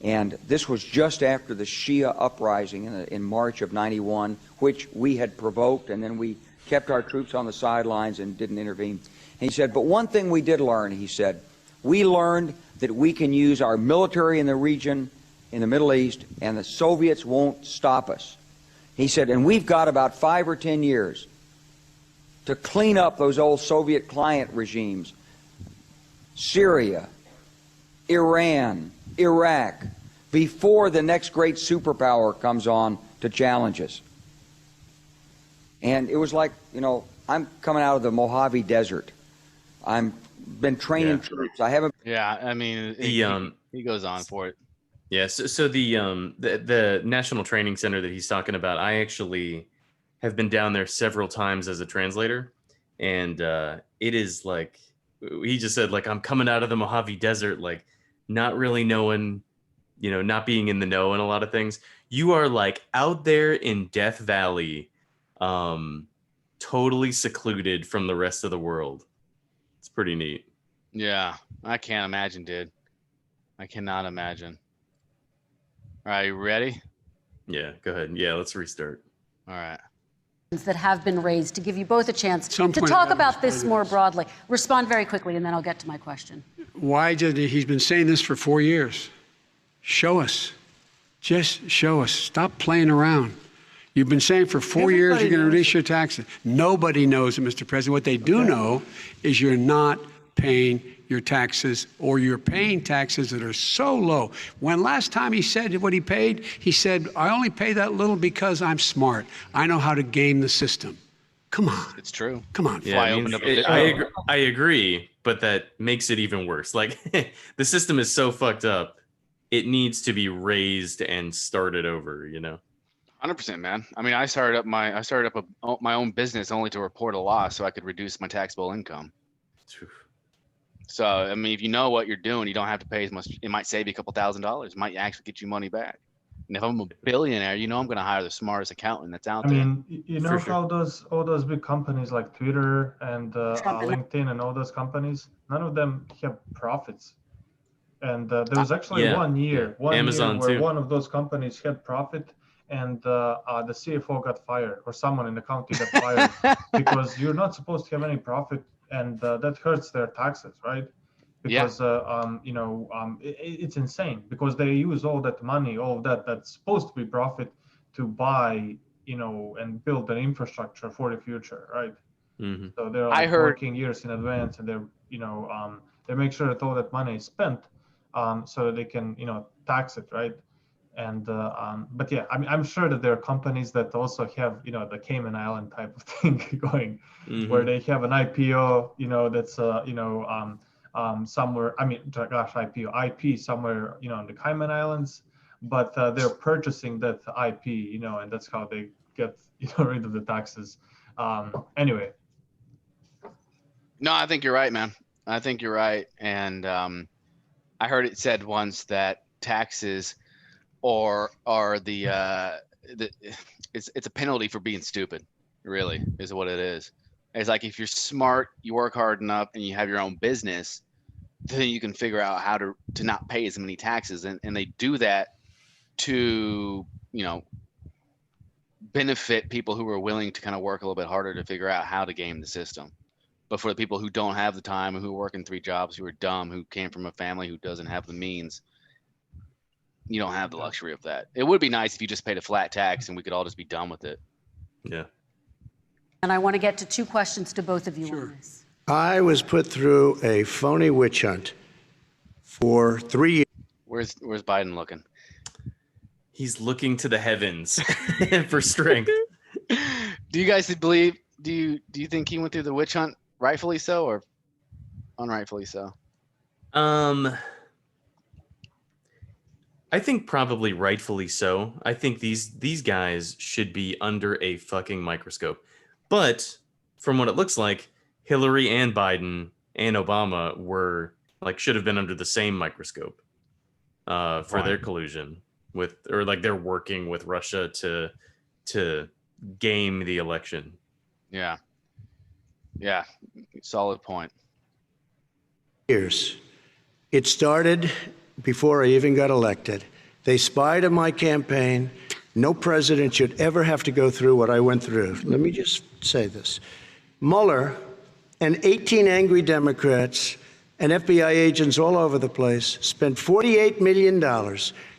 And this was just after the Shia uprising in March of '91, which we had provoked, and then we kept our troops on the sidelines and didn't intervene. And he said, but one thing we did learn, he said, we learned that we can use our military in the region, in the Middle East, and the Soviets won't stop us. He said, and we've got about 5 or 10 years to clean up those old Soviet client regimes, Syria, Iran, Iraq, before the next great superpower comes on to challenge us. And it was like, you know, I'm coming out of the Mojave Desert. I'm been training troops. I haven't. Yeah, I mean, he goes on for it. Yeah, so the National Training Center that he's talking about, I actually have been down there several times as a translator, and it is like he just said, like, I'm coming out of the Mojave Desert, like not really knowing, you know, not being in the know in a lot of things. You are like out there in Death Valley, totally secluded from the rest of the world. It's pretty neat. Yeah, I can't imagine, dude. I cannot imagine. All right, you ready? Yeah, go ahead. Yeah, let's restart. All right. That have been raised to give you both a chance Some to point talk about about this more broadly. Respond very quickly, and then I'll get to my question. Why did he's been saying this for 4 years? Show us. Just show us. Stop playing around. You've been saying for 4 years you're going to reduce your taxes. Nobody knows it, Mr. President. What they do know is you're not paying your taxes, or you're paying taxes that are so low. When last time he said what he paid, he said, I only pay that little because I'm smart. I know how to game the system. Come on. It's true. Come on. Yeah, Fly opened up a I agree, but that makes it even worse. Like the system is so fucked up, it needs to be raised and started over. 100%, man. I mean, I started up my own business only to report a loss so I could reduce my taxable income. So, I mean, if you know what you're doing, you don't have to pay as much. It might save you a couple $1,000s. It might actually get you money back. And if I'm a billionaire, I'm going to hire the smartest accountant that's out there. I mean, you know how all those big companies like Twitter and LinkedIn and all those companies, none of them have profits. And there was actually one year Amazon where too. one of those companies had profit, and the CFO got fired, or someone in the county got fired because you're not supposed to have any profit, and that hurts their taxes, right? Because it's insane because they use all that money, all of that's supposed to be profit, to buy, and build an infrastructure for the future, right? Mm-hmm. So they're working years in advance, and they're they make sure that all that money is spent, so that they can tax it, right? And but yeah, I mean, I'm sure that there are companies that also have the Cayman Island type of thing going, where they have an IPO, that's somewhere. I mean, gosh, IP somewhere in the Cayman Islands, but they're purchasing that IP, and that's how they get rid of the taxes. Anyway. No, I think you're right, man. I think you're right, and I heard it said once that taxes are it's a penalty for being stupid. Really, is what it is. It's like if you're smart, you work hard enough, and you have your own business, then you can figure out how to not pay as many taxes, and they do that to benefit people who are willing to kind of work a little bit harder to figure out how to game the system. But for the people who don't have the time, who are working 3 jobs, who are dumb, who came from a family who doesn't have the means, you don't have the luxury of that. It would be nice if you just paid a flat tax and we could all just be done with it. Yeah. And I want to get to 2 questions to both of you Sure. on this. I was put through a phony witch hunt for 3 years. Where's Biden looking? He's looking to the heavens for strength. Do you guys believe? Do you think he went through the witch hunt rightfully so or unrightfully so? I think probably rightfully so. I think these guys should be under a fucking microscope. But from what it looks like, Hillary and Biden and Obama should have been under the same microscope for their collusion they're working with Russia to game the election. Yeah. Solid point. Years. It started before I even got elected. They spied on my campaign. No president should ever have to go through what I went through. Let me just say this. Mueller and 18 angry Democrats and FBI agents all over the place spent $48 million.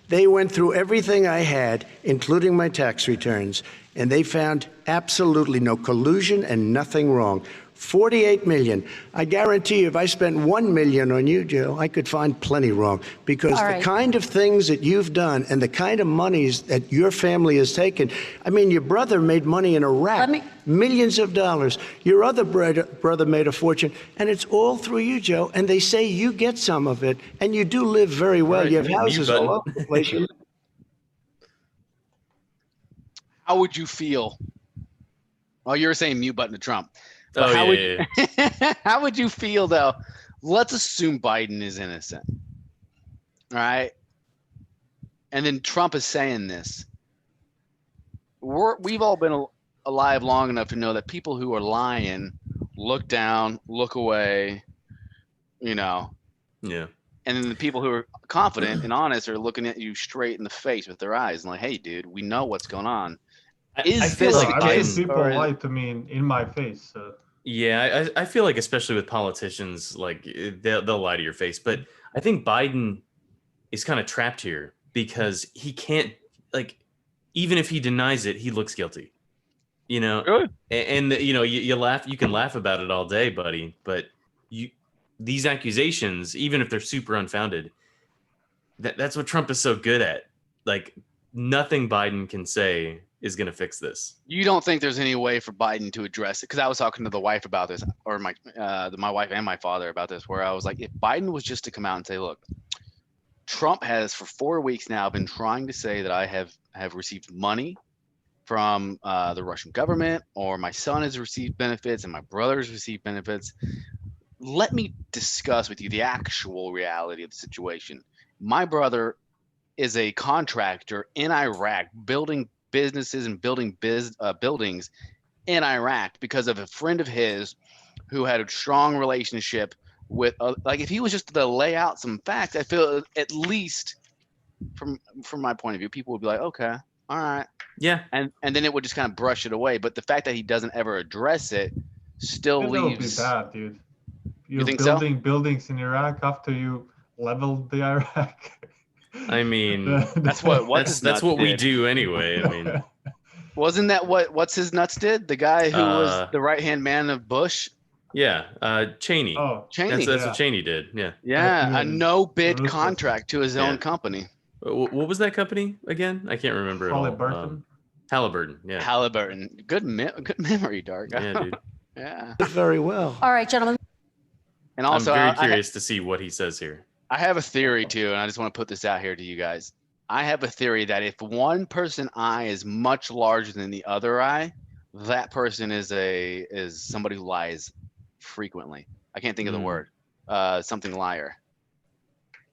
They went through everything I had, including my tax returns, and they found absolutely no collusion and nothing wrong. 48 million. I guarantee you, if I spent 1 million on you, Joe, I could find plenty wrong, because the kind of things that you've done and the kind of monies that your family has taken. I mean, your brother made money in Iraq, millions of dollars. Your other brother made a fortune, and it's all through you, Joe. And they say you get some of it, and you do live very well. Right, you have houses all over the place. How would you feel? Oh, you were saying mute button to Trump. But how would you feel, though? Let's assume Biden is innocent. All right. And then Trump is saying this. We've all been alive long enough to know that people who are lying look down, look away, Yeah. And then the people who are confident and honest are looking at you straight in the face with their eyes and like, hey, dude, we know what's going on. I feel like I've seen people lie to me in my face. Yeah, I feel like, especially with politicians, like they'll lie to your face. But I think Biden is kind of trapped here because he can't, even if he denies it, he looks guilty. Really? And you laugh, you can laugh about it all day, buddy. But these accusations, even if they're super unfounded, that's what Trump is so good at. Like, nothing Biden can say is going to fix this. You don't think there's any way for Biden to address it? Because I was talking to the wife about this, or my wife and my father about this, where I was like, if Biden was just to come out and say, look, Trump has for 4 weeks now been trying to say that I have received money from the Russian government, or my son has received benefits and my brother has received benefits. Let me discuss with you the actual reality of the situation. My brother is a contractor in Iraq, building businesses and building buildings in Iraq because of a friend of his who had a strong relationship with, like, if he was just to lay out some facts, I feel at least from my point of view, people would be like, okay, all right. Yeah. And then it would just kind of brush it away. But the fact that he doesn't ever address it still leaves. That would be bad, dude. You're think building buildings in Iraq after you leveled the Iraq. I mean, that's what we do anyway. I mean, wasn't that what's his nuts did? The guy who was the right hand man of Bush. Yeah, Cheney. Oh, Cheney. That's what Cheney did. Yeah. Yeah, a no bid contract to his own company. What was that company again? I can't remember. Halliburton. Halliburton. Yeah. Halliburton. Good memory, Dark. Yeah, dude. Yeah. Very well. All right, gentlemen. And also, I'm very curious to see what he says here. I have a theory too, and I just want to put this out here to you guys. I have a theory that if one person eye is much larger than the other eye, that person is somebody who lies frequently. I can't think of the word. Something liar.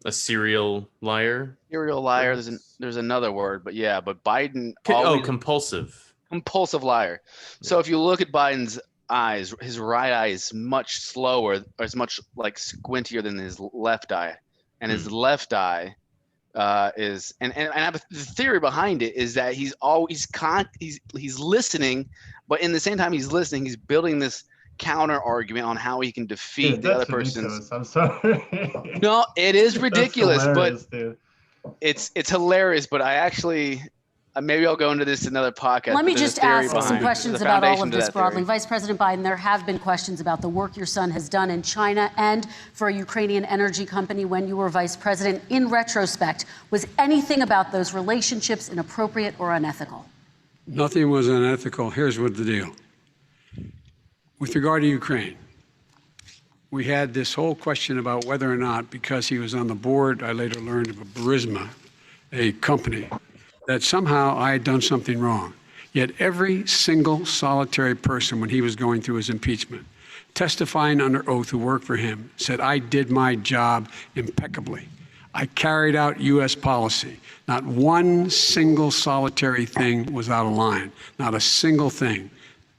A serial liar. Serial liar. There's another word, but yeah. But Biden. Compulsive. Compulsive liar. So if you look at Biden's eyes, his right eye is much slower, or is much like squintier than his left eye, and his left eye is and I have the theory behind it is that he's listening, but in the same time he's listening, he's building this counter argument on how he can defeat the other person's. I'm sorry. No, it is ridiculous, but dude. it's hilarious. But I actually. Maybe I'll go into this in another podcast. Let me just ask some behind questions the about all foundation of to this that broadly. theory. Vice President Biden, there have been questions about the work your son has done in China and for a Ukrainian energy company when you were vice president. In retrospect, was anything about those relationships inappropriate or unethical? Nothing was unethical. Here's what the deal. With regard to Ukraine, we had this whole question about whether or not, because he was on the board, I later learned of a Burisma, a company, that somehow I had done something wrong. Yet every single solitary person, when he was going through his impeachment, testifying under oath who worked for him, said, I did my job impeccably. I carried out U.S. policy. Not one single solitary thing was out of line. Not a single thing,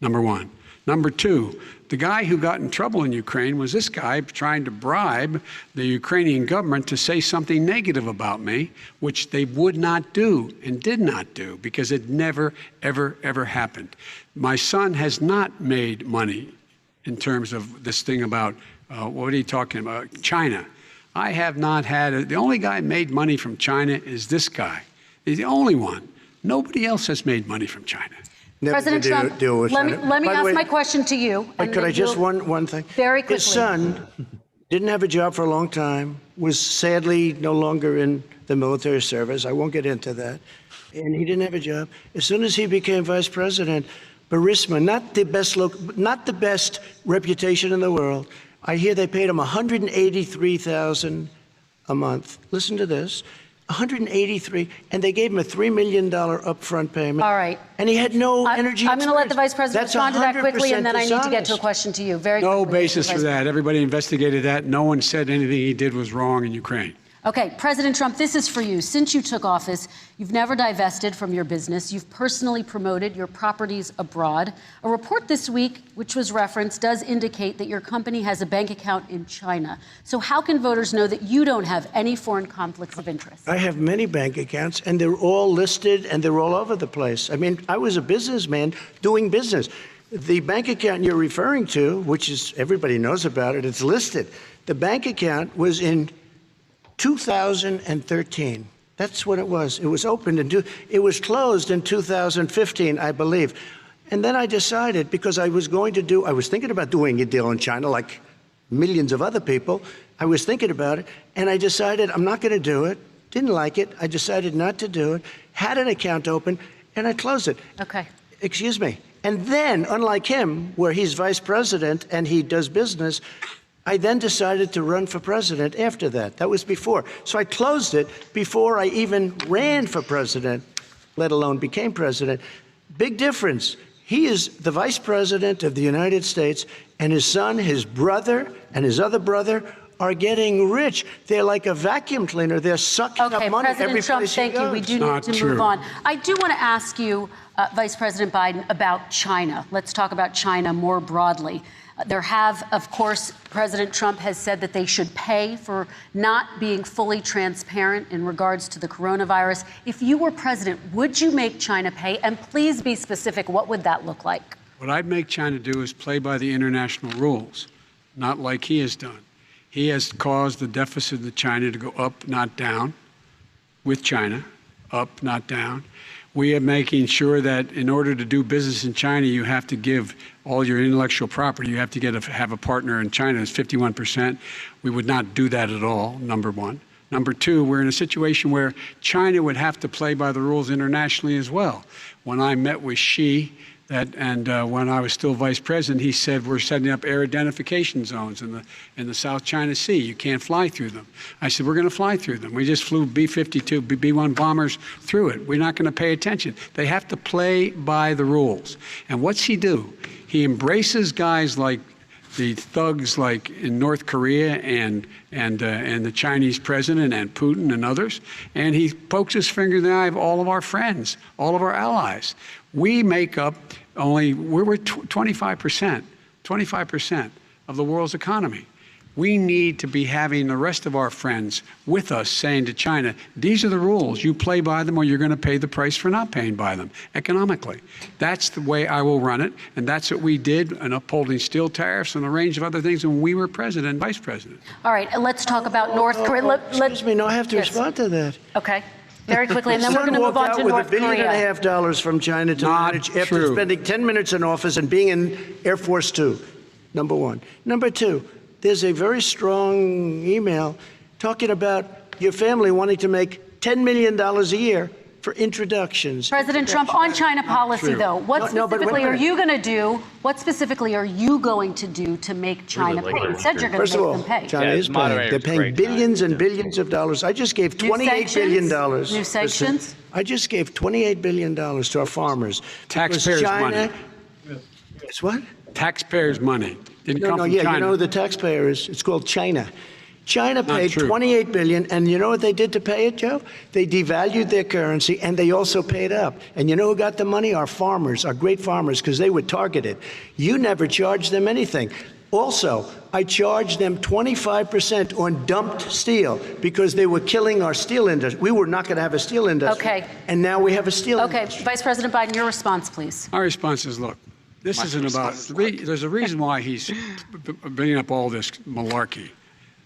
number one. Number two, the guy who got in trouble in Ukraine was this guy trying to bribe the Ukrainian government to say something negative about me, which they would not do and did not do because it never, ever, ever happened. My son has not made money in terms of this thing about, what are you talking about, China. I have not had, the only guy made money from China is this guy. He's the only one. Nobody else has made money from China. President Trump, let me ask my question to you. Could I just one thing? Very quickly. His son didn't have a job for a long time, was sadly no longer in the military service. I won't get into that. And he didn't have a job. As soon as he became vice president, Burisma, not the best reputation in the world. I hear they paid him $183,000 a month. Listen to this. 183, and they gave him a $3 million upfront payment. All right. And he had no energy. I'm going to let the vice president respond to that quickly, and then I need to get to a dishonest. question to you. Very quickly. No basis for that. Everybody investigated that. No one said anything he did was wrong in Ukraine. Okay, President Trump, this is for you. Since you took office, you've never divested from your business. You've personally promoted your properties abroad. A report this week, which was referenced, does indicate that your company has a bank account in China. So how can voters know that you don't have any foreign conflicts of interest? I have many bank accounts, and they're all listed, and they're all over the place. I mean, I was a businessman doing business. The bank account you're referring to, which is everybody knows about it, it's listed. The bank account was in 2013. That's what it was. It was opened it was closed in 2015, I believe. And then I decided, because I was thinking about doing a deal in China, like millions of other people. I was thinking about it, and I decided I'm not going to do it. Didn't like it. I decided not to do it. Had an account open, and I closed it. Okay. Excuse me. And then, unlike him, where he's vice president and he does business, I then decided to run for president after that. That was before. So I closed it before I even ran for president, let alone became president. Big difference. He is the vice president of the United States, and his son, his brother, and his other brother are getting rich. They're like a vacuum cleaner. They're sucking up money every President Trump, place he thank you. We goes. do need to move on. I do want to ask you, Vice President Biden, about China. Let's talk about China more broadly. There have, of course, President Trump has said that they should pay for not being fully transparent in regards to the coronavirus. If you were president, would you make China pay? And please be specific. What would that look like? What I'd make China do is play by the international rules, not like he has done. He has caused the deficit of China to go up, not down, with China, up, not down. We are making sure that in order to do business in China, you have to give all your intellectual property. You have to have a partner in China. It's 51%. We would not do that at all, number one. Number two, we're in a situation where China would have to play by the rules internationally as well. When I met with Xi, when I was still vice president, he said we're setting up air identification zones in the South China Sea. You can't fly through them. I said we're going to fly through them. We just flew B-52, B-1 bombers through it. We're not going to pay attention. They have to play by the rules. And what's he do? He embraces guys like the thugs like in North Korea and the Chinese president and Putin and others, and he pokes his finger in the eye of all of our friends, all of our allies. We make up we're 25% of the world's economy. We need to be having the rest of our friends with us saying to China, these are the rules. You play by them or you're going to pay the price for not paying by them economically. That's the way I will run it. And that's what we did in upholding steel tariffs and a range of other things when we were president and vice president. All right, let's talk about North Korea. Excuse me, no, I have to respond to that. Okay. Very quickly, and then we're going to move on to North Korea. With $1.5 billion from China to manage after spending 10 minutes in office and being in Air Force Two, number one. Number two, there's a very strong email talking about your family wanting to make $10 million a year for introductions. President Trump, on China policy, though, what specifically are you going to do? What specifically are you going to do to make China pay? You said you're going to make them pay. China is paying. They're paying billions and billions of dollars. I just gave $28 billion. New sanctions? I just gave $28 billion to our farmers. Taxpayers' money. It's what? Taxpayers' money. Didn't come from China. China. You know who the taxpayer is? It's called China. China paid $28 billion, and you know what they did to pay it, Joe? They devalued their currency, and they also paid up. And you know who got the money? Our farmers, our great farmers, because they were targeted. You never charged them anything. Also, I charged them 25% on dumped steel because they were killing our steel industry. We were not going to have a steel industry. Okay. And now we have a steel industry. Okay, Vice President Biden, your response, please. My response is, look, this isn't about, there's a reason why he's bringing up all this malarkey.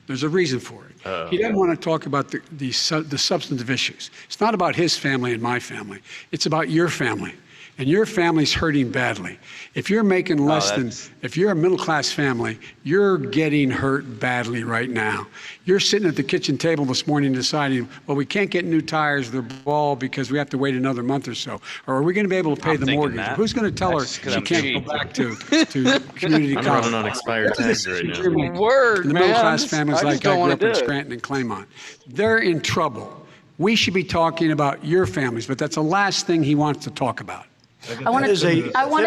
There's a reason for it. He doesn't want to talk about the substantive issues. It's not about his family and my family. It's about your family. And your family's hurting badly. If you're making less than, if you're a middle-class family, you're getting hurt badly right now. You're sitting at the kitchen table this morning deciding, well, we can't get new tires, they're ball because we have to wait another month or so. Or are we going to be able to pay the mortgage? Who's going to tell her she can't go back to community college? I'm running on expired tags right now. The middle-class families like I grew up in Scranton and Claymont. They're in trouble. We should be talking about your families, but that's the last thing he wants to talk about. I want to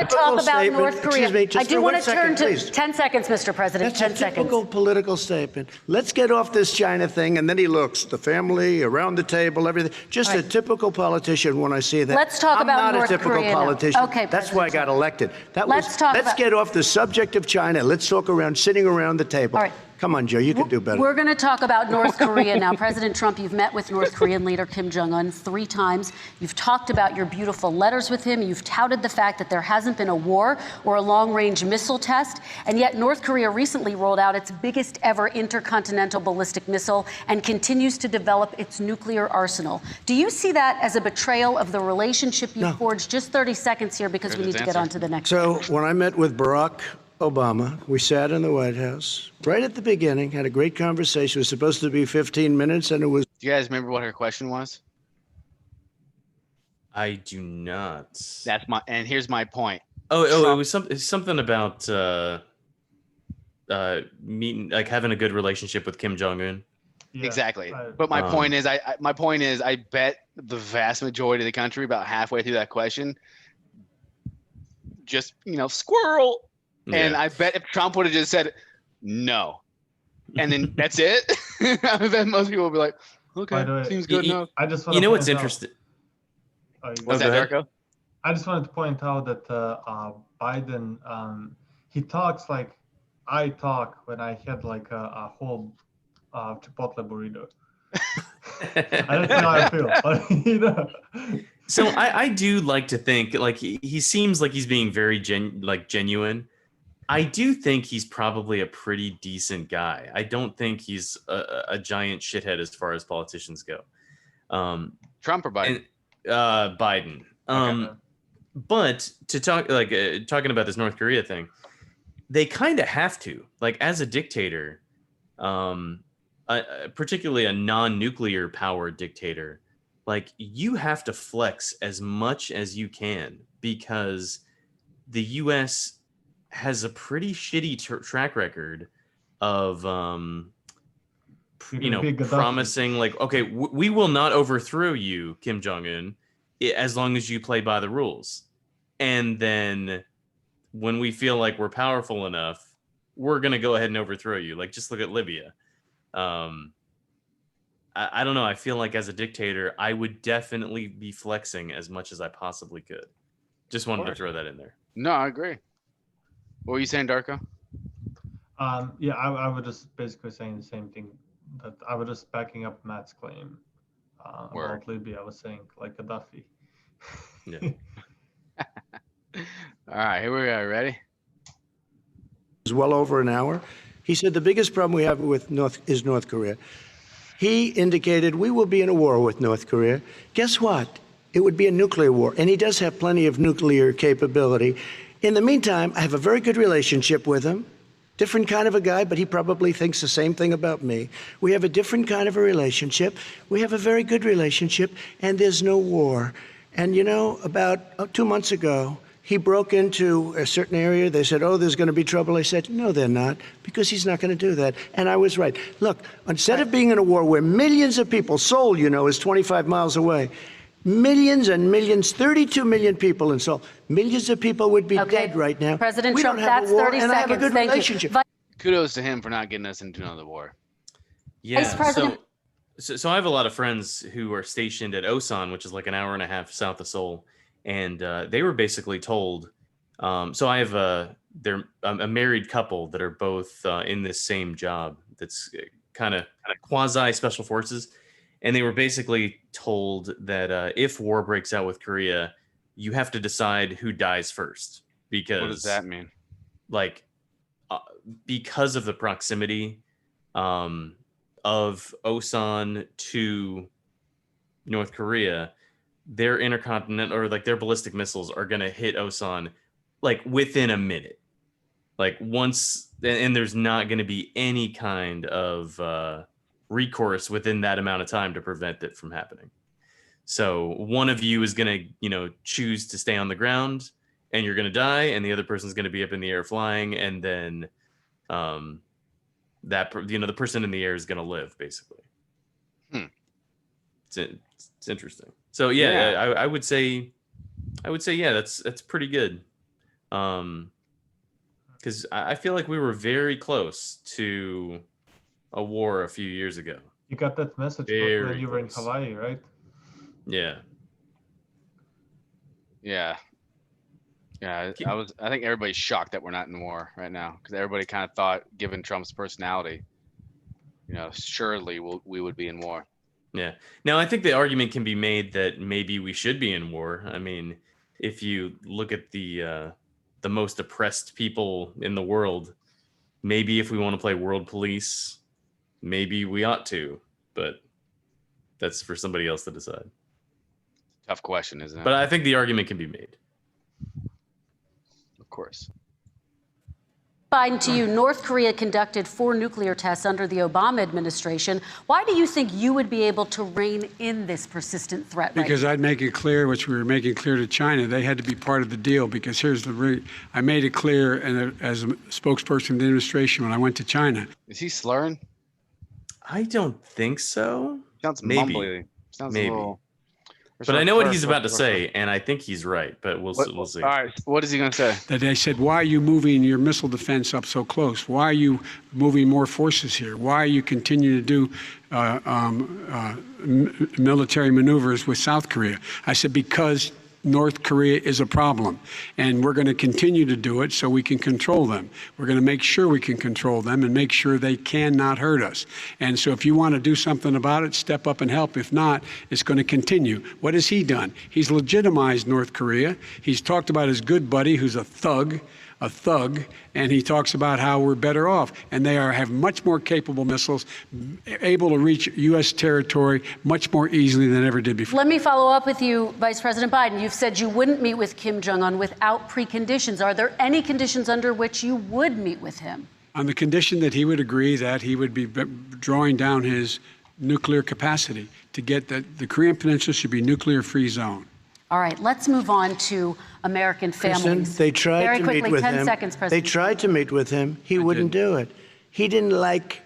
talk about North Korea. Excuse me, I do want to turn to please. 10 seconds, Mr. President. That's 10 a seconds. typical political statement. Let's get off this China thing, and then he looks, the family, around the table, everything. Just a typical politician when I see that. Let's talk about North Korea. I'm not a typical now. politician. Okay, that's why I got elected. Let's get off the subject of China. Let's talk sitting around the table. All right. Come on, Joe, you can do better. We're going to talk about North Korea now. President Trump, you've met with North Korean leader Kim Jong-un 3 times. You've talked about your beautiful letters with him. You've touted the fact that there hasn't been a war or a long-range missile test. And yet North Korea recently rolled out its biggest ever intercontinental ballistic missile and continues to develop its nuclear arsenal. Do you see that as a betrayal of the relationship you forged? Just 30 seconds here because we need to get on to the next. So when I met with Barack Obama. We sat in the White House right at the beginning, had a great conversation. It was supposed to be 15 minutes, and it was. Do you guys remember what her question was? I do not. And here's my point. It was something about meeting, like having a good relationship with Kim Jong-un. Yeah, Exactly. But my point is, I bet the vast majority of the country, about halfway through that question, just squirrel. And I bet if Trump would have just said no, and then that's it, I bet most people would be like, okay, seems good enough. I just want to what's interesting? What's that, Darko? I just wanted to point out that Biden, he talks like I talk when I had like a whole Chipotle burrito. I don't know how I feel. So I do like to think like he seems like he's being very genuine. I do think he's probably a pretty decent guy. I don't think he's a giant shithead as far as politicians go. Trump or Biden? Biden. Okay. But to talk talking about this North Korea thing, they kind of have to, like, as a dictator, particularly a non-nuclear powered dictator, like, you have to flex as much as you can because the U.S. has a pretty shitty track record of, promising like, okay, we will not overthrow you, Kim Jong-un, as long as you play by the rules. And then when we feel like we're powerful enough, we're going to go ahead and overthrow you. Like, just look at Libya. I don't know. I feel like as a dictator, I would definitely be flexing as much as I possibly could. Just wanted to throw that in there. No, I agree. What were you saying, Darko? Yeah, I was just basically saying the same thing. That I was just backing up Matt's claim about Libya. I was saying like Gaddafi. Yeah. All right, here we go. Ready? It was well over an hour. He said the biggest problem we have with is North Korea. He indicated we will be in a war with North Korea. Guess what? It would be a nuclear war, and he does have plenty of nuclear capability. In the meantime, I have a very good relationship with him. Different kind of a guy, but he probably thinks the same thing about me. We have a different kind of a relationship. We have a very good relationship, and there's no war. And about 2 months ago, he broke into a certain area. They said, oh, there's going to be trouble. I said, no, they're not, because he's not going to do that. And I was right. Look, instead of being in a war where millions of people, Seoul, is 25 miles away, millions and millions, 32 million people in Seoul, millions of people would be dead right now. President we Trump, don't have that's a war, 30 and seconds. I have a good Thank relationship. You. Kudos to him for not getting us into another war. Yeah. Vice President. So I have a lot of friends who are stationed at Osan, which is like an hour and a half south of Seoul. And they were basically told, so I have a married couple that are both in this same job that's kind of quasi special forces. And they were basically told that if war breaks out with Korea, you have to decide who dies first. Because what does that mean? Like, because of the proximity of Osan to North Korea, their intercontinental or like their ballistic missiles are going to hit Osan like within a minute. Like once, and there's not going to be any kind of recourse within that amount of time to prevent it from happening. So one of you is going to, choose to stay on the ground and you're going to die, and the other person's going to be up in the air flying, and then the person in the air is going to live, basically. It's interesting. So yeah. I would say yeah, that's pretty good. Because I feel like we were very close to a war a few years ago. You got that message when you were in Hawaii, right? Yeah. Yeah. Yeah, I think everybody's shocked that we're not in war right now, because everybody kind of thought, given Trump's personality, surely we would be in war. Yeah. Now, I think the argument can be made that maybe we should be in war. I mean, if you look at the most oppressed people in the world, maybe if we want to play world police, maybe we ought to, but that's for somebody else to decide. Tough question, isn't it? But I think the argument can be made. Of course. Biden, to you, North Korea conducted 4 nuclear tests under the Obama administration. Why do you think you would be able to rein in this persistent threat? Because I'd make it clear, which we were making clear to China, they had to be part of the deal. Because here's I made it clear, and as a spokesperson of the administration when I went to China. Is he slurring? I don't think so. Sounds Maybe. mumbly. Sounds Maybe. a little. But I know what he's about to say, and I think he's right. But we'll see. All right, what is he going to say? That they said, why are you moving your missile defense up so close? Why are you moving more forces here? Why are you continuing to do military maneuvers with South Korea? I said, because North Korea is a problem, and we're going to continue to do it so we can control them. We're going to make sure we can control them and make sure they cannot hurt us. And so if you want to do something about it, step up and help. If not, it's going to continue. What has he done? He's legitimized North Korea. He's talked about his good buddy, who's a thug, and he talks about how we're better off. And they have much more capable missiles, able to reach U.S. territory much more easily than ever did before. Let me follow up with you, Vice President Biden. You've said you wouldn't meet with Kim Jong-un without preconditions. Are there any conditions under which you would meet with him? On the condition that he would agree that he would be drawing down his nuclear capacity to get that the Korean Peninsula should be a nuclear-free zone. All right, let's move on to American families. Kristen, they tried Very to quickly, meet with 10 him. seconds, President. They tried to meet with him. He wouldn't do it. He didn't like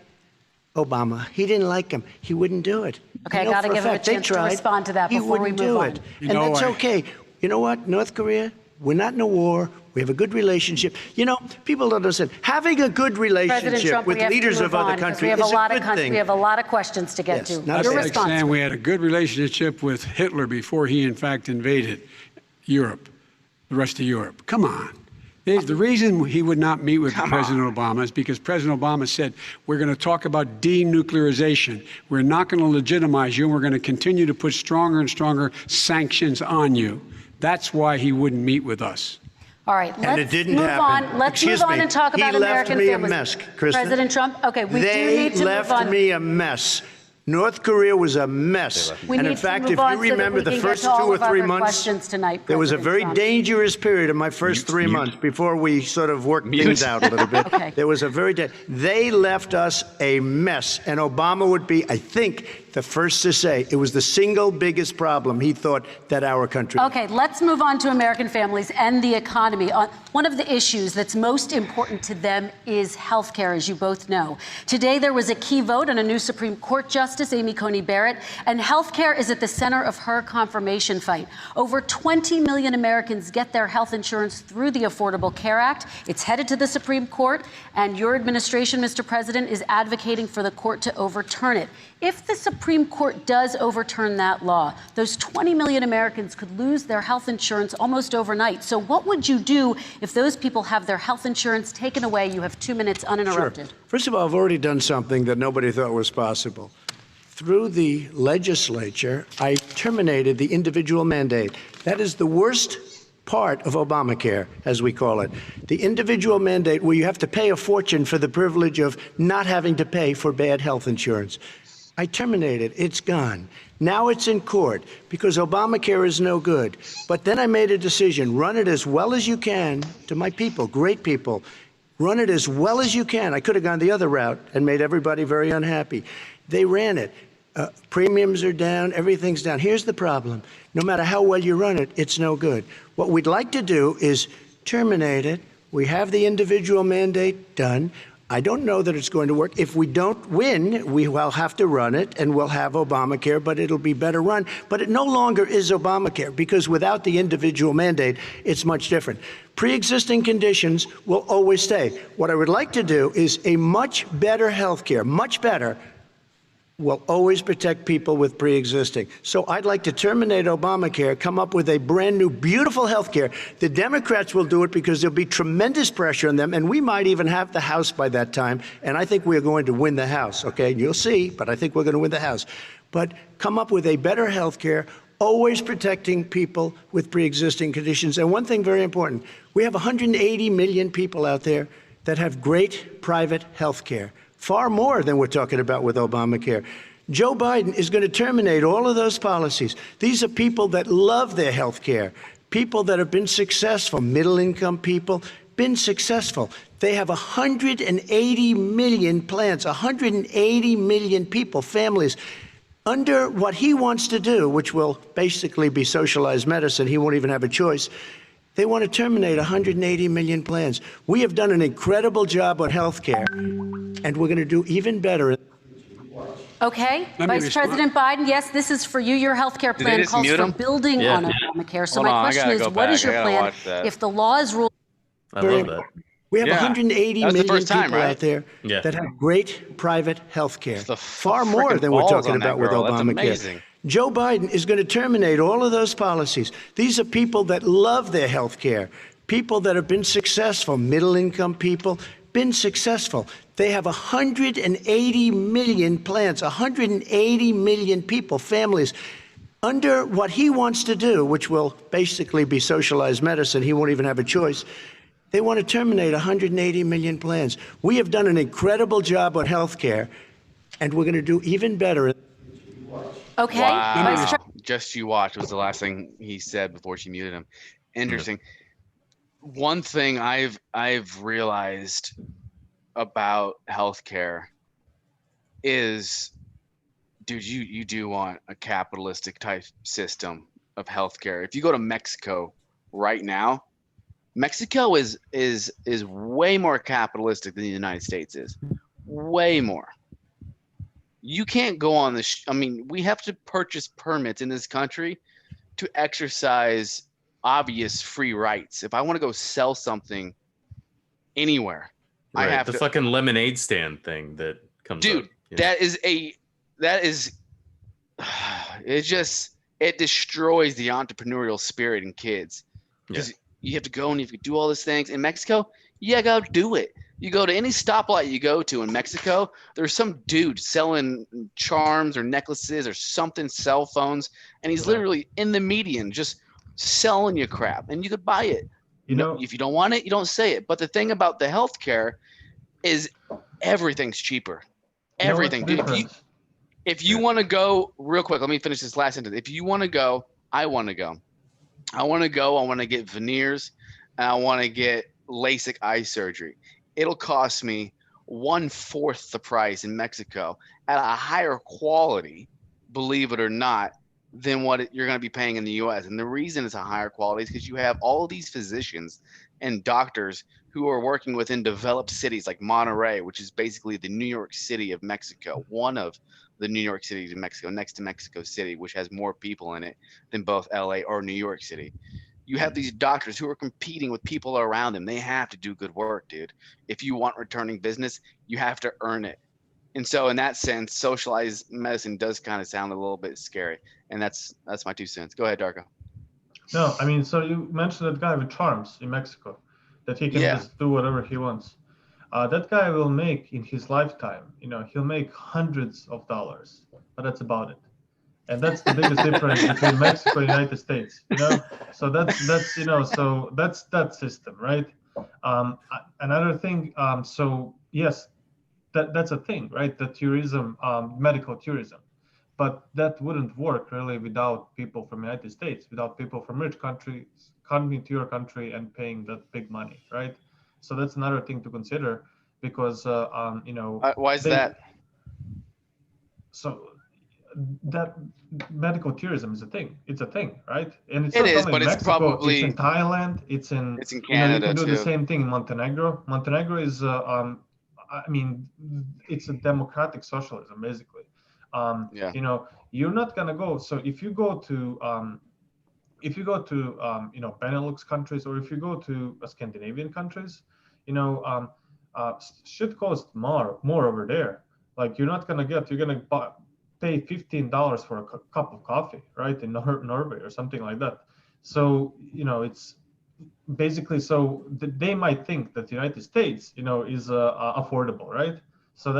Obama. He didn't like him. He wouldn't do it. Okay, I got to give him a chance to respond to that before we move on. And that's okay. You know what, North Korea, we're not in a war. We have a good relationship. You know, people don't understand. Having a good relationship Trump, with leaders of other countries is a good thing. We have a lot of questions to get to. That's like saying we had a good relationship with Hitler before he, in fact, invaded Europe, the rest of Europe. Come on. The reason he would not meet with President Obama is because President Obama said, we're going to talk about denuclearization. We're not going to legitimize you, and we're going to continue to put stronger and stronger sanctions on you. That's why he wouldn't meet with us. All right, let's move on. Let's move on and talk about American families. He left me a mess, Kristen. President Trump, okay, we do need to move on. They left me a mess. North Korea was a mess. And in fact, if you remember the first 2 or 3 months, there was a very dangerous period in my first 3 months before we sort of worked things out a little bit. Okay. There was a they left us a mess. And Obama would be, I think, the first to say it was the single biggest problem he thought that our country had. Okay, let's move on to American families and the economy. One of the issues that's most important to them is health care, as you both know. Today, there was a key vote on a new Supreme Court Justice, Amy Coney Barrett, and health care is at the center of her confirmation fight. Over 20 million Americans get their health insurance through the Affordable Care Act. It's headed to the Supreme Court, and your administration, Mr. President, is advocating for the court to overturn it. If the Supreme Court does overturn that law, those 20 million Americans could lose their health insurance almost overnight. So what would you do if those people have their health insurance taken away? You have 2 minutes uninterrupted. Sure. First of all, I've already done something that nobody thought was possible. Through the legislature, I terminated the individual mandate. That is the worst part of Obamacare, as we call it. The individual mandate where you have to pay a fortune for the privilege of not having to pay for bad health insurance. I terminated. It's gone. Now it's in court because Obamacare is no good. But then I made a decision. Run it as well as you can to my people, great people. Run it as well as you can. I could have gone the other route and made everybody very unhappy. They ran it. Premiums are down. Everything's down. Here's the problem. No matter how well you run it, it's no good. What we'd like to do is terminate it. We have the individual mandate done. I don't know that it's going to work. If we don't win, we will have to run it, and we'll have Obamacare, but it'll be better run. But it no longer is Obamacare, because without the individual mandate, it's much different. Pre-existing conditions will always stay. What I would like to do is a much better health care, much better, will always protect people with pre-existing. So I'd like to terminate Obamacare, come up with a brand new, beautiful health care. The Democrats will do it because there'll be tremendous pressure on them, and we might even have the House by that time, and I think we're going to win the House, okay? You'll see, but I think we're going to win the House. But come up with a better health care, always protecting people with pre-existing conditions. And one thing very important, we have 180 million people out there that have great private health care. Far more than we're talking about with Obamacare. Joe Biden is going to terminate all of those policies. These are people that love their health care, people that have been successful, middle-income people, been successful. They have 180 million plants, 180 million people, families, under what he wants to do, which will basically be socialized medicine. He won't even have a choice. They want to terminate 180 million plans. We have done an incredible job on health care, and we're going to do even better. Okay, Let me Vice respond. President Biden, yes, this is for you. Your health care Did they plan just calls mute for him? building Yeah. on Obamacare. So Hold my on, I question gotta is, go what is back. I your gotta plan watch that. if the law is ruled? I love that. We have Yeah. 180 That was the million first time, people right? out there Yeah. that have great private health care, The far more frickin' than we're balls talking on that about with girl. That's Obamacare. amazing. Joe Biden is going to terminate all of those policies. These are people that love their health care, people that have been successful, middle-income people, been successful. They have 180 million plants, 180 million people, families, under what he wants to do, which will basically be socialized medicine. He won't even have a choice. They want to terminate 180 million plans. We have done an incredible job on health care, and we're going to do even better. Okay, Wow. Vice Just you watch was the last thing he said before she muted him. Interesting. One thing I've realized about healthcare is, dude, you do want a capitalistic type system of healthcare. If you go to Mexico right now, Mexico is way more capitalistic than the United States is. Way more. You can't go on the I mean, we have to purchase permits in this country to exercise obvious free rights. If I want to go sell something anywhere, I Right. have The to. fucking lemonade stand thing that comes Dude, up. Yeah. that is it destroys the entrepreneurial spirit in kids, because you have to go and you have to do all these things in Mexico. Yeah, go do it. You go to any stoplight you go to in Mexico, there's some dude selling charms or necklaces or something, cell phones, and he's literally in the median just selling you crap, and you could buy it. You know, If you don't want it, you don't say it. But the thing about the healthcare is everything's cheaper. you know what's Everything, dude. different? If you want to go, real quick, let me finish this last sentence. If you want to go, I want to go. I want to go. I want to get veneers, and I want to get LASIK eye surgery. It'll cost me 1/4 the price in Mexico at a higher quality, believe it or not, than what you're going to be paying in the U.S. And the reason it's a higher quality is because you have all these physicians and doctors who are working within developed cities like Monterrey, which is basically the New York City of Mexico, one of the New York cities in Mexico, next to Mexico City, which has more people in it than both LA or New York City. You have these doctors who are competing with people around them. They have to do good work, dude. If you want returning business, you have to earn it. And so in that sense, socialized medicine does kind of sound a little bit scary. And that's my 2 cents. Go ahead, Darko. No, I mean, so you mentioned that guy with charms in Mexico, that he can just do whatever he wants. That guy will make in his lifetime, he'll make hundreds of dollars, but that's about it. And that's the biggest difference between Mexico and the United States, So that's so that's that system, right? Another thing, so yes, that's a thing, right? The tourism, medical tourism, but that wouldn't work really without people from the United States, without people from rich countries coming to your country and paying that big money, right? So that's another thing to consider, because why is that? So that medical tourism is a thing. It's a thing, right? And it's It not is, only but in it's Mexico. probably It's in Thailand. It's in you Canada can do too. the same thing in Montenegro. Montenegro is, I mean, it's a democratic socialism basically. You're not gonna go. So if you go to Benelux countries, or if you go to Scandinavian countries, shit costs more over there. Like you're gonna pay $15 for a cup of coffee, right, in Norway or something like that. So it's basically, so they might think that the United States is affordable, right? So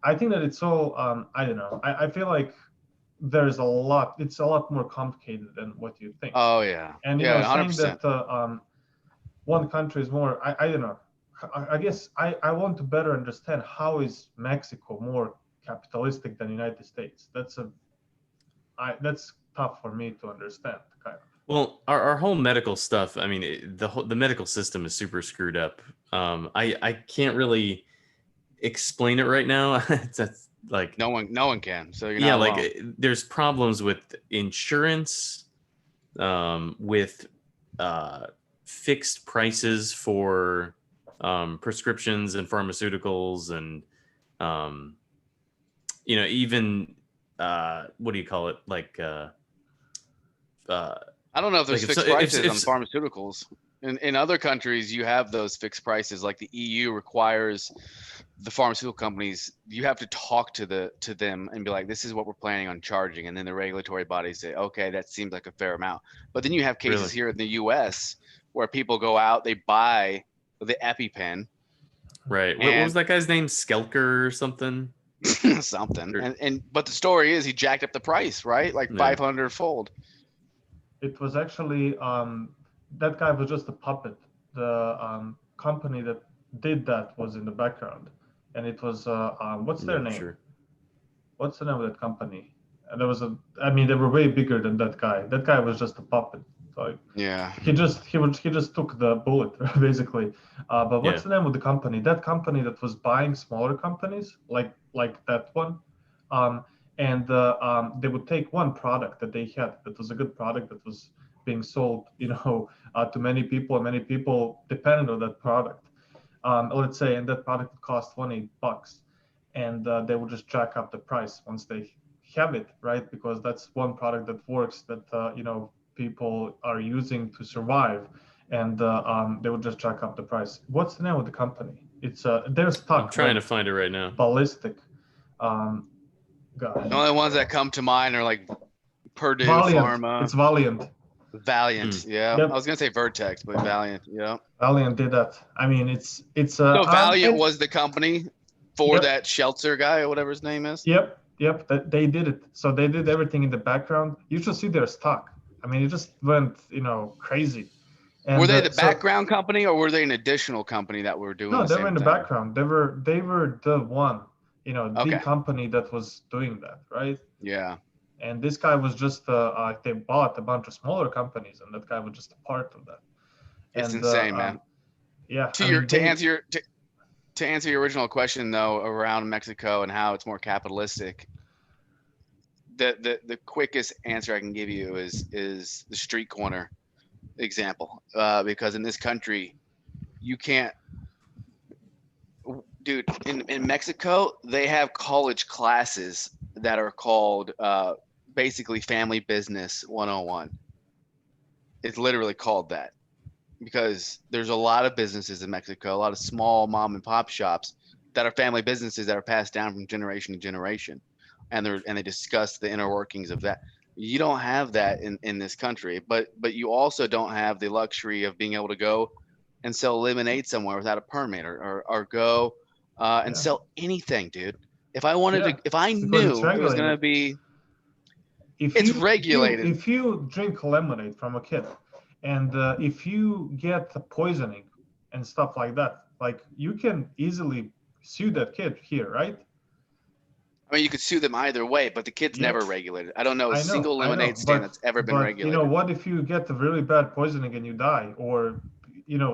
I think that it's all I don't know. I feel like it's a lot more complicated than what you think. Oh yeah. And yeah, saying 100%. that one country is more, I don't know. I guess I want to better understand how is Mexico more capitalistic than the United States. That's tough for me to understand, kind of. Well, our whole medical stuff, I mean, the medical system is super screwed up. I can't really explain it right now. That's like, No one can. So you're yeah, not like alone. there's problems with insurance, with fixed prices for prescriptions and pharmaceuticals, and um, even what do you call it? Uh, I don't know if there's like if so, fixed prices on if pharmaceuticals. In other countries, you have those fixed prices. Like the EU requires the pharmaceutical companies, you have to talk to them and be like, this is what we're planning on charging, and then the regulatory bodies say, okay, that seems like a fair amount. But then you have cases really, here in the U.S. where people go out, they buy the EpiPen right? What and was that guy's name? Skelker or something? something, Or- and but the story is he jacked up the price, right? Like Yeah. 500 fold. It was actually that guy was just a puppet. The company that did that was in the background, and it was what's their Yeah, name? sure. What's the name of that company? And there was I mean, they were way bigger than that guy. That guy was just a puppet. Like Yeah. he just took the bullet basically. But what's Yeah. the name of the company? That company that was buying smaller companies, like that one, um, and they would take one product that they had that was a good product that was being sold, to many people, and many people depended on that product. Let's say, and that product would cost $20, and they would just jack up the price once they have it, right? Because that's one product that works, that people are using to survive, and they would just jack up the price. What's the name of the company? It's their stock I'm trying to went find it right now. ballistic. The Gosh, only ones that come to mind are like Purdue Valiant. Pharma, It's Valiant. Valiant. Yeah, Yep. I was gonna say Vertex, but Valiant. Yeah. Valiant did that. I mean, it's So Valiant and- was the company for Yep. that Shelter guy or whatever his name is. Yep, that they did it. So they did everything in the background. You should see their stock. I mean, it just went, crazy. And Were they the background company or were they an additional company that were doing No, the they same were in the thing? background. They were the one, the Okay. company that was doing that, right? Yeah. And this guy was just they bought a bunch of smaller companies, and that guy was just a part of that. It's And insane, man. yeah, To answer your original question though around Mexico and how it's more capitalistic, the quickest answer I can give you is the street corner example, because in this country you can't, dude, in Mexico they have college classes that are called basically family business 101. It's literally called that because there's a lot of businesses in Mexico, a lot of small mom and pop shops that are family businesses that are passed down from generation to generation, and they discuss the inner workings of that. You don't have that in this country, but you also don't have the luxury of being able to go and sell lemonade somewhere without a permit, or go and sell anything, dude. If I wanted to, if I knew it was gonna be, it's regulated. If you drink lemonade from a kid, and if you get poisoning and stuff like that, like you can easily sue that kid here, right? I mean, you could sue them either way, but the kid's never regulated. I don't know a single lemonade stand that's ever been regulated. What if you get a really bad poisoning and you die, or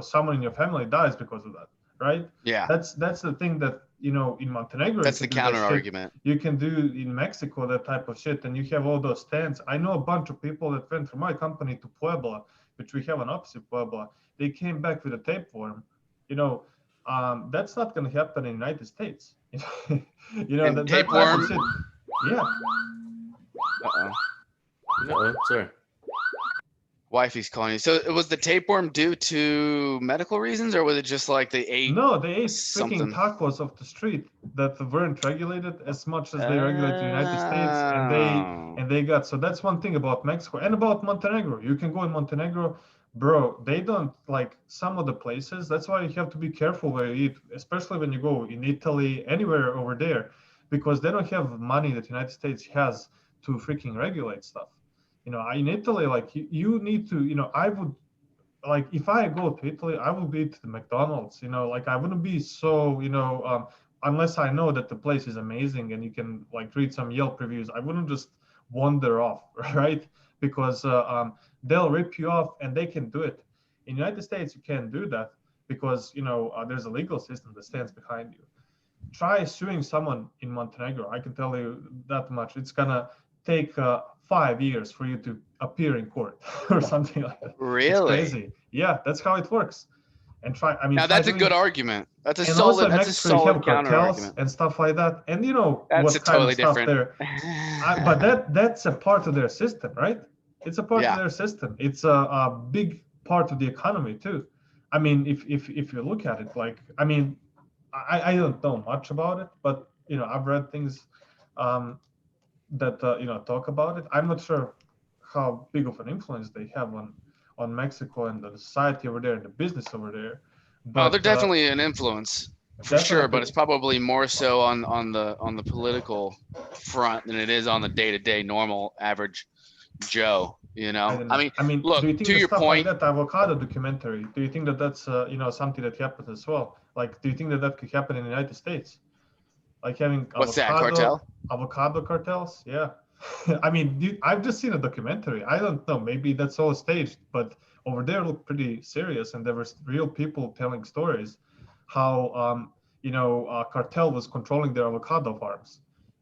someone in your family dies because of that, right? Yeah. That's the thing that in Montenegro. That's the counter argument. You can do in Mexico that type of shit, and you have all those stands. I know a bunch of people that went from my company to Puebla, which we have an office in Puebla. They came back with a tapeworm. That's not going to happen in the United States. And that type of shit. Yeah. Sorry. Wifey's calling you. So was the tapeworm due to medical reasons, or was it just like they ate? No, they ate something? freaking tacos off the street that weren't regulated as much as they regulate the United States, and they got. So that's one thing about Mexico and about Montenegro. You can go in Montenegro, bro. They don't like some of the places. That's why you have to be careful where you eat, especially when you go in Italy, anywhere over there, because they don't have money that the United States has to freaking regulate stuff. In Italy, like you need to, I would, like, if I go to Italy, I will be to the McDonald's, like I wouldn't be so, unless I know that the place is amazing and you can like read some Yelp reviews, I wouldn't just wander off, right? because they'll rip you off and they can do it. In the United States, you can't do that because, there's a legal system that stands behind you. Try suing someone in Montenegro. I can tell you that much. It's gonna take 5 years for you to appear in court or something like that. Really? It's crazy. Yeah, that's how it works. And now that's a good argument. That's a and also solid. in That's a Mexico, you solid have counter cartels argument. and stuff like that. And That's a what kind totally of stuff different. there. But that's a part of their system, right? It's a part of their system. It's a big part of the economy too. I mean, if you look at it, like, I mean, I don't know much about it, but I've read things that talk about it. I'm not sure how big of an influence they have on Mexico and the society over there and the business over there. But they're definitely an influence for sure, but it's probably more so on the political front than it is on the day-to-day normal average Joe. I mean, look, do you think to your point, like that avocado documentary, do you think that that's something that happens as well? Like, do you think that could happen in the United States? Like having what's that, cartel? Avocado cartels? Yeah. I mean, I've just seen a documentary. I don't know, maybe that's all staged, but over there it looked pretty serious, and there were real people telling stories how cartel was controlling their avocado farms.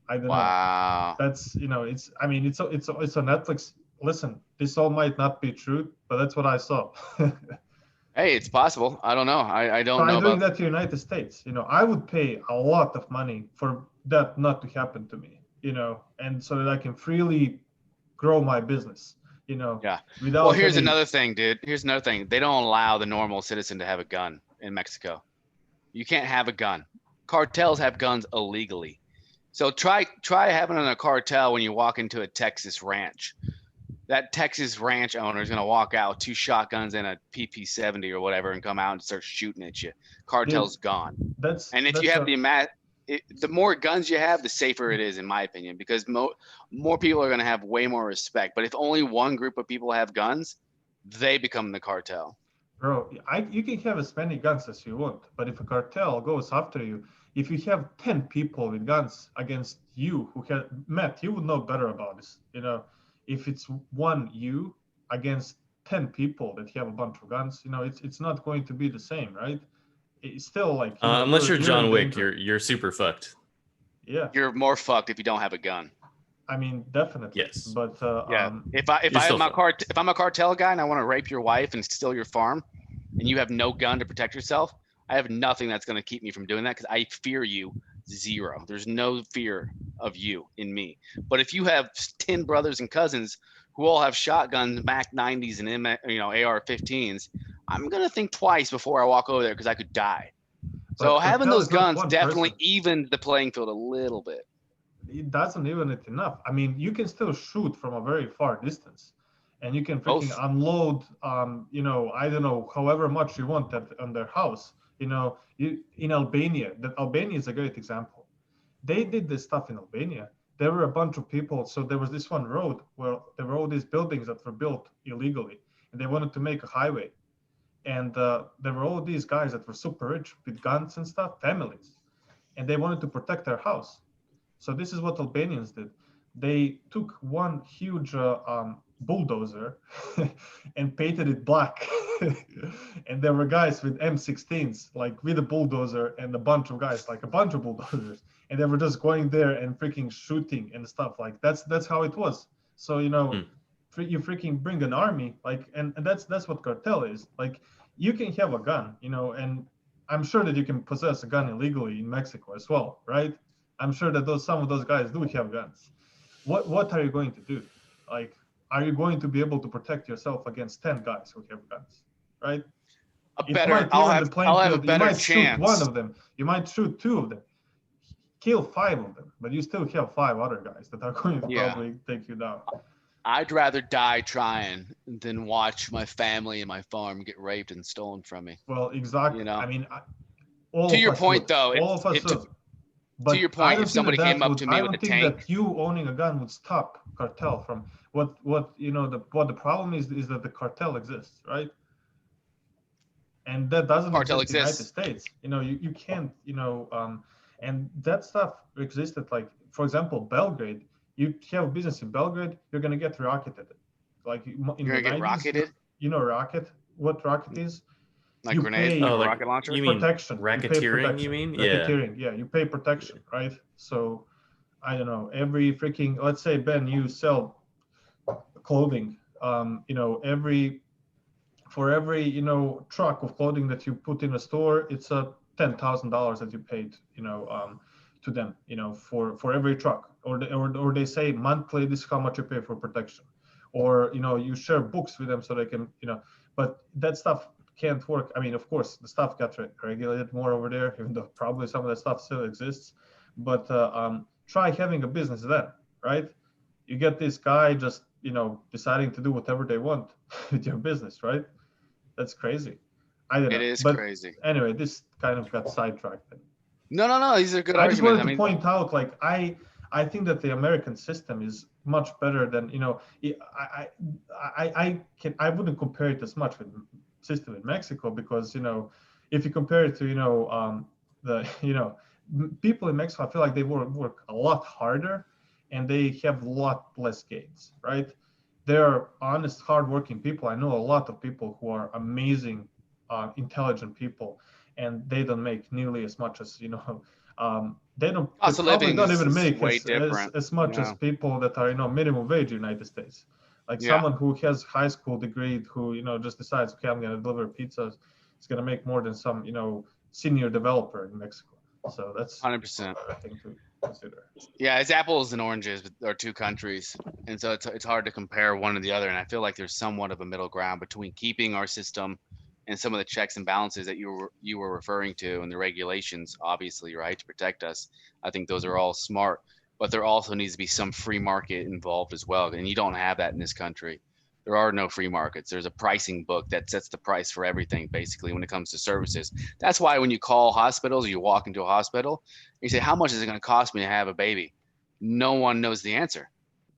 I don't know. That's it's. I mean, it's a Netflix. Listen, this all might not be true, but that's what I saw. Hey, it's possible. I don't know. I don't know doing about that to the United States. I would pay a lot of money for that not to happen to me. And so that I can freely grow my business. Yeah. Without well, here's another thing, dude. Here's another thing. They don't allow the normal citizen to have a gun in Mexico. You can't have a gun. Cartels have guns illegally. So try having a cartel when you walk into a Texas ranch. That Texas ranch owner is going to walk out with 2 shotguns and a PP-70 or whatever and come out and start shooting at you. Cartel's gone. And if you have the more guns you have, the safer it is, in my opinion, because more people are going to have way more respect. But if only one group of people have guns, they become the cartel. Bro, you can have as many guns as you want, but if a cartel goes after you, if you have 10 people with guns against you Matt, you would know better about this. If it's one you against 10 people that have a bunch of guns, it's not going to be the same, right? It's still like unless you're John Wick, you're super fucked. Yeah, you're more fucked if you don't have a gun. I mean, definitely. Yes. But yeah, if I'm a cartel guy and I want to rape your wife and steal your farm, and you have no gun to protect yourself, I have nothing that's going to keep me from doing that because I fear you zero. There's no fear of you in me. But if you have 10 brothers and cousins who all have shotguns, Mac 90s, and AR-15s, I'm gonna think twice before I walk over there because I could die. So having those guns definitely evened the playing field a little bit. It doesn't even it enough. I mean, you can still shoot from a very far distance, and you can freaking unload, I don't know, however much you want on their house. In Albania, Albania is a great example. They did this stuff in Albania. There were a bunch of people. So there was this one road where there were all these buildings that were built illegally, and they wanted to make a highway. And there were all these guys that were super rich with guns and stuff, families, and they wanted to protect their house. So this is what Albanians did. They took one huge bulldozer and painted it black. And there were guys with M16s, like with a bulldozer, and a bunch of guys, like a bunch of bulldozers. And they were just going there and freaking shooting and stuff. Like that's how it was. So, you freaking bring an army, like, and that's what cartel is. Like, you can have a gun, and I'm sure that you can possess a gun illegally in Mexico as well, right? I'm sure that some of those guys do have guns. What are you going to do? Like, are you going to be able to protect yourself against 10 guys who have guns, right? I'll have a better chance. Shoot one of them. You might shoot 2 of them. Kill 5 of them, but you still have 5 other guys that are going to probably take you down. I'd rather die trying than watch my family and my farm get raped and stolen from me. Well, exactly. I mean, to your point, though, all of us would. But to your point, if somebody came up to me with a tank, I don't think that you owning a gun would stop cartel from what the problem is that the cartel exists, right? And that doesn't exist in the United States. You can't, and that stuff existed. Like, for example, Belgrade. You have a business in Belgrade, you're gonna get rocketed. like in You're the gonna get 90s, rocketed? you know rocket, what rocket is? Like You grenade, pay like a like rocket launcher? you mean protection. You pay racketeering? protection. You mean? Yeah. Racketeering, yeah. You pay protection, right? So I don't know, every freaking, let's say, Ben, you sell clothing, for every, truck of clothing that you put in a store, it's a $10,000 that you paid, to them, for every truck, or they say monthly, this is how much you pay for protection, or, you share books with them so they can, but that stuff can't work. I mean, of course, the stuff got regulated more over there, even though probably some of that stuff still exists, but try having a business then, right? You get this guy just, deciding to do whatever they want with your business, right? That's crazy. I don't know. It is But crazy. anyway, this kind of got sidetracked. No. These are good I just arguments. wanted to point out, like, I think that the American system is much better than, I wouldn't compare it as much with system in Mexico, because, if you compare it to, the, people in Mexico, I feel like they work a lot harder and they have a lot less gains, right? They're honest, hardworking people. I know a lot of people who are amazing, intelligent people, and they don't make nearly as much as, they don't, they Cost of probably living don't is even make way as different. much as Yeah. people that are, minimum wage in the United States. Like Yeah. someone who has high school degree, who, just decides, okay, I'm going to deliver pizzas, is going to make more than some, senior developer in Mexico. So that's 100%. I think to consider. Yeah, it's apples and oranges are two countries, and so it's hard to compare one to the other. And I feel like there's somewhat of a middle ground between keeping our system and some of the checks and balances that you were referring to, and the regulations, obviously, right, to protect us. I think those are all smart, but there also needs to be some free market involved as well, and you don't have that in this country. There are no free markets. There's a pricing book that sets the price for everything, basically, when it comes to services. That's why when you call hospitals or you walk into a hospital, you say, how much is it going to cost me to have a baby? No one knows the answer.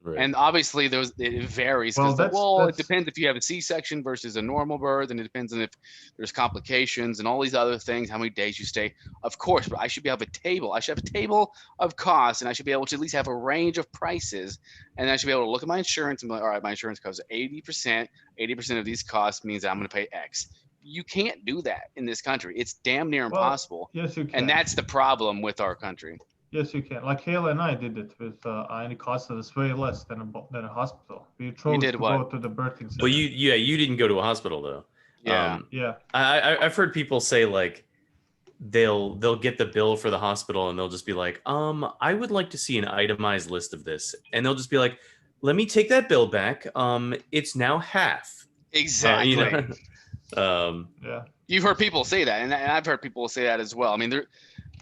Right. And obviously it varies because it depends if you have a C-section versus a normal birth, and it depends on if there's complications and all these other things, how many days you stay. Of course, but I should have a table. I should have a table of costs, and I should be able to at least have a range of prices. And I should be able to look at my insurance and be like, all right, my insurance covers 80%. 80% of these costs means that I'm going to pay X. You can't do that in this country. It's damn near impossible. Yes, you can. And that's the problem with our country. Yes, you can. Like Kayla and I did it with any cost that is way less than a hospital. We chose to go to the birthing center. Well, you didn't go to a hospital though. Yeah. Yeah. I've heard people say like they'll get the bill for the hospital and they'll just be like, I would like to see an itemized list of this, and they'll just be like, let me take that bill back. It's now half. Exactly. Yeah. You've heard people say that, and I've heard people say that as well. I mean,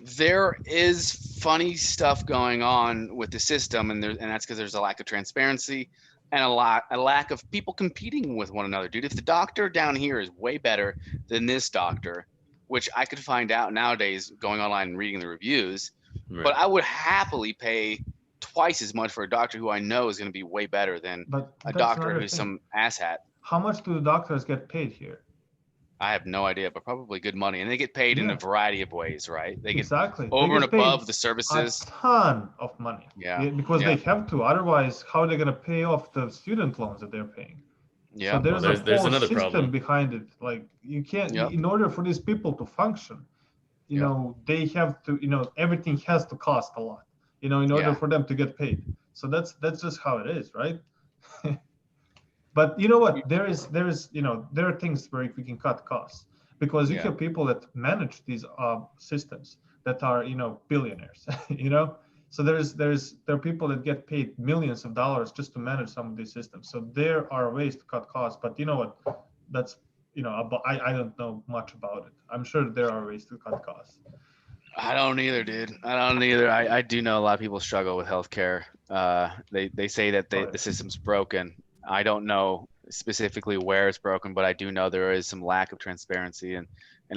there is funny stuff going on with the system, and that's because there's a lack of transparency and a lack of people competing with one another. Dude, if the doctor down here is way better than this doctor, which I could find out nowadays going online and reading the reviews, Right. but I would happily pay twice as much for a doctor who I know is going to be way better than a doctor who's some asshat. How much do the doctors get paid here? I have no idea, but probably good money, and they get paid in a variety of ways, right? They get over and above the services. A ton of money. Yeah. Because they have to. Otherwise, how are they going to pay off the student loans that they're paying? Yeah. So there's there's whole another system problem behind it. Like you can't. Yep. In order for these people to function, they have to. Everything has to cost a lot. In order for them to get paid. So that's just how it is, right? But you know what? There are things where we can cut costs, because you have people that manage these systems that are billionaires. So there are people that get paid millions of dollars just to manage some of these systems. So there are ways to cut costs. But you know what? That's I don't know much about it. I'm sure there are ways to cut costs. I don't either, dude. I don't either. I do know a lot of people struggle with healthcare. They say that the system's broken. I don't know specifically where it's broken, but I do know there is some lack of transparency and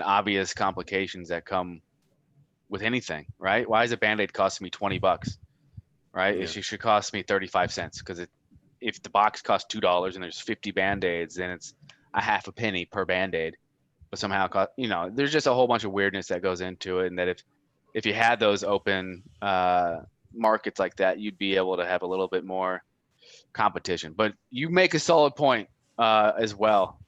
obvious complications that come with anything, right? Why is a Band-Aid costing me $20, right? Yeah. It should cost me 35 cents, because if the box costs $2 and there's 50 Band-Aids, then it's a half a penny per Band-Aid. But somehow, there's just a whole bunch of weirdness that goes into it, and that if you had those open markets like that, you'd be able to have a little bit more competition. But you make a solid point as well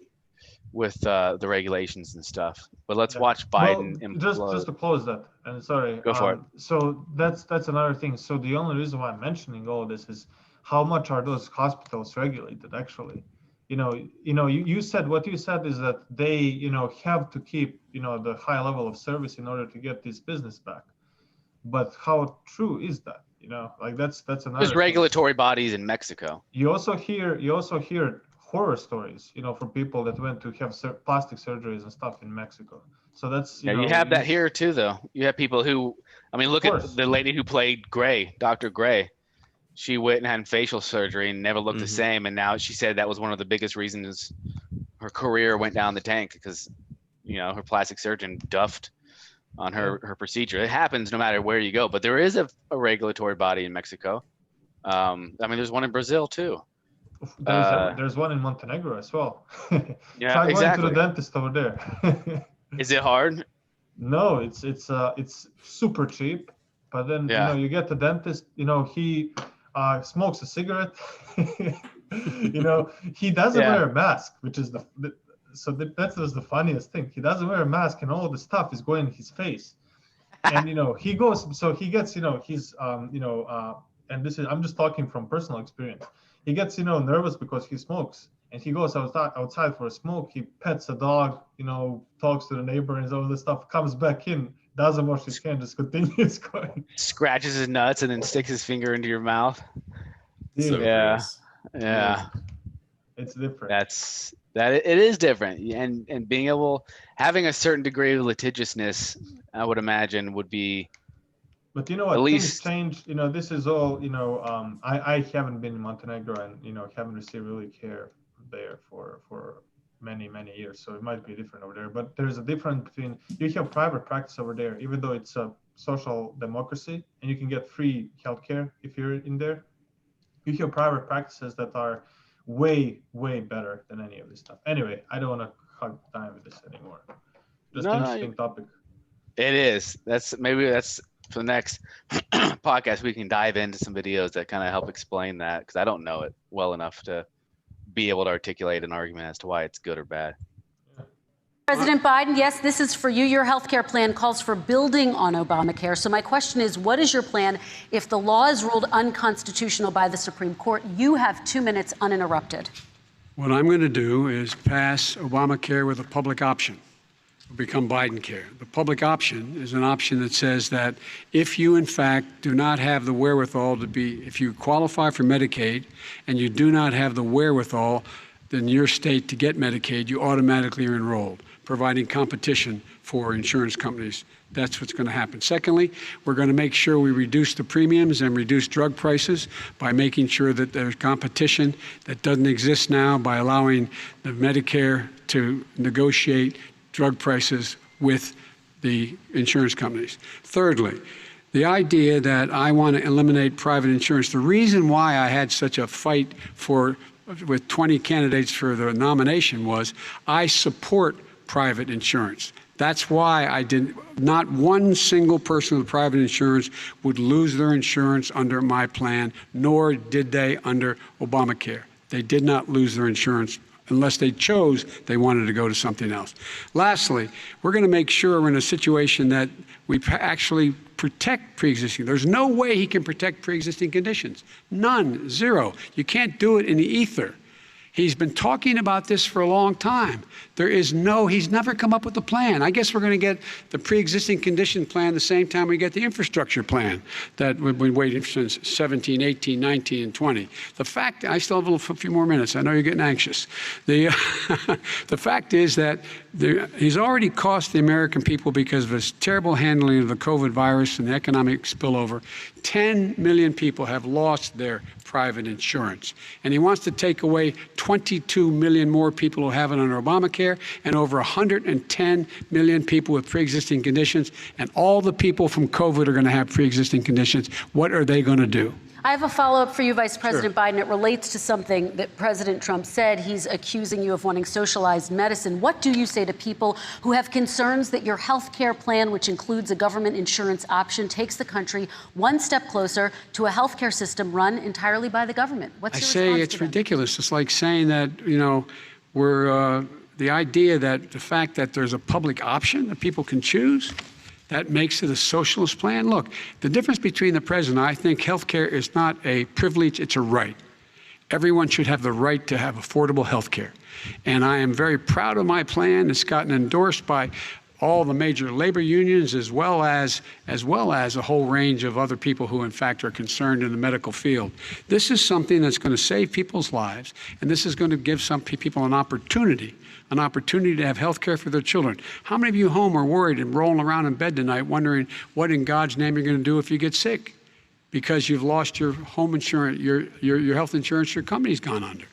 with the regulations and stuff. But let's watch Biden implode. Just to close that, and sorry, Go for it. So that's another thing. So the only reason why I'm mentioning all of this is how much are those hospitals regulated actually? You said what you said is that they have to keep the high level of service in order to get this business back. But how true is that? Like that's another. There's regulatory bodies in Mexico. You also hear horror stories, from people that went to have plastic surgeries and stuff in Mexico. So that's you have that here too, though. You have people who, look at the lady who played Gray, Dr. Gray. She went and had facial surgery and never looked the same, and now she said that was one of the biggest reasons her career went down the tank because, her plastic surgeon duffed on her procedure. It happens no matter where you go, but there is a regulatory body in Mexico. There's one in Brazil too. There's one in Montenegro as well. Yeah, Try exactly. going to the dentist over there. Is it hard? No, it's super cheap. But then you get the dentist. He smokes a cigarette. He doesn't wear a mask, which is that's the funniest thing. He doesn't wear a mask, and all the stuff is going in his face. And he goes. So he gets. He's and this is I'm just talking from personal experience. He gets, nervous because he smokes, and he goes outside for a smoke. He pets a dog, talks to the neighbor and all this stuff, comes back in, doesn't wash his hands, just continues going. Scratches his nuts and then sticks his finger into your mouth. Dude, yeah. It's different. It is different. And having a certain degree of litigiousness, I would imagine would be. But you know what? At least things change. This is all. I haven't been in Montenegro and haven't received really care there for many years. So it might be different over there. But there's a difference between you have private practice over there, even though it's a social democracy, and you can get free healthcare if you're in there. You have private practices that are way better than any of this stuff. Anyway, I don't want to hog time with this anymore. Just an interesting topic. It is. That's for the next podcast, we can dive into some videos that kind of help explain that, because I don't know it well enough to be able to articulate an argument as to why it's good or bad. President Biden, yes, this is for you. Your health care plan calls for building on Obamacare. So my question is, what is your plan if the law is ruled unconstitutional by the Supreme Court? You have 2 minutes uninterrupted. What I'm going to do is pass Obamacare with a public option. Will become Biden care. The public option is an option that says that if you, in fact, do not have the wherewithal if you qualify for Medicaid and you do not have the wherewithal in your state to get Medicaid, you automatically are enrolled, providing competition for insurance companies. That's what's going to happen. Secondly, we're going to make sure we reduce the premiums and reduce drug prices by making sure that there's competition that doesn't exist now by allowing the Medicare to negotiate drug prices with the insurance companies. Thirdly, the idea that I want to eliminate private insurance, the reason why I had such a fight with 20 candidates for the nomination was I support private insurance. That's why not one single person with private insurance would lose their insurance under my plan, nor did they under Obamacare. They did not lose their insurance unless they chose they wanted to go to something else. Lastly, we're going to make sure we're in a situation that we actually protect pre-existing. There's no way he can protect pre-existing conditions. None, zero. You can't do it in the ether. He's been talking about this for a long time. He's never come up with a plan. I guess we're going to get the pre-existing condition plan the same time we get the infrastructure plan that we've been waiting since 17, 18, 19, and 20. The fact, I still have a few more minutes. I know you're getting anxious. The fact is that he's already cost the American people, because of his terrible handling of the COVID virus and the economic spillover, 10 million people have lost their private insurance. And he wants to take away 22 million more people who have it under Obamacare, and over 110 million people with pre-existing conditions. And all the people from COVID are going to have pre-existing conditions. What are they going to do? I have a follow-up for you, Vice President Biden. It relates to something that President Trump said. He's accusing you of wanting socialized medicine. What do you say to people who have concerns that your health care plan, which includes a government insurance option, takes the country one step closer to a health care system run entirely by the government? What's your response I say to it's them? ridiculous. It's like saying that, we're the idea that the fact that there's a public option that people can choose, that makes it a socialist plan. Look, the difference between the president, I think health care is not a privilege, it's a right. Everyone should have the right to have affordable health care. And I am very proud of my plan. It's gotten endorsed by all the major labor unions, as well as a whole range of other people who, in fact, are concerned in the medical field. This is something that's going to save people's lives, and this is going to give some people an opportunity to have health care for their children. How many of you home are worried and rolling around in bed tonight wondering what in God's name you're going to do if you get sick? Because you've lost your home insurance, your health insurance, your company's gone under.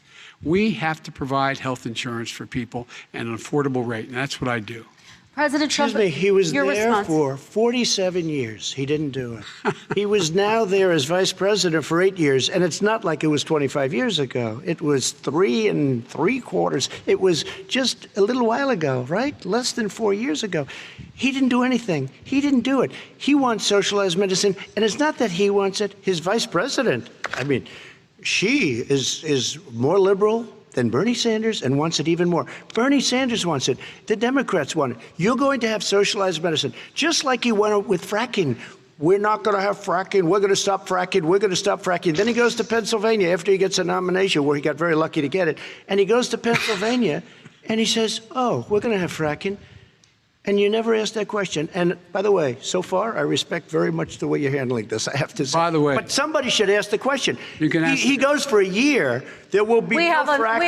We have to provide health insurance for people at an affordable rate, and that's what I do. President Trump, Excuse me, he was your there response. for 47 years. He didn't do it. He was now there as vice president for 8 years, and it's not like it was 25 years ago. It was 3 3/4. It was just a little while ago, right? Less than 4 years ago. He didn't do anything. He didn't do it. He wants socialized medicine, and it's not that he wants it. His vice president, she is more liberal than Bernie Sanders and wants it even more. Bernie Sanders wants it. The Democrats want it. You're going to have socialized medicine, just like he went with fracking. We're not going to have fracking. We're going to stop fracking. We're going to stop fracking. Then he goes to Pennsylvania after he gets a nomination, where he got very lucky to get it. And he goes to Pennsylvania and he says, oh, we're going to have fracking. And you never asked that question. And by the way, so far, I respect very much the way you're handling this, I have to say. By the way. But somebody should ask the question. You can ask he goes for a year. There will be We no have fracking.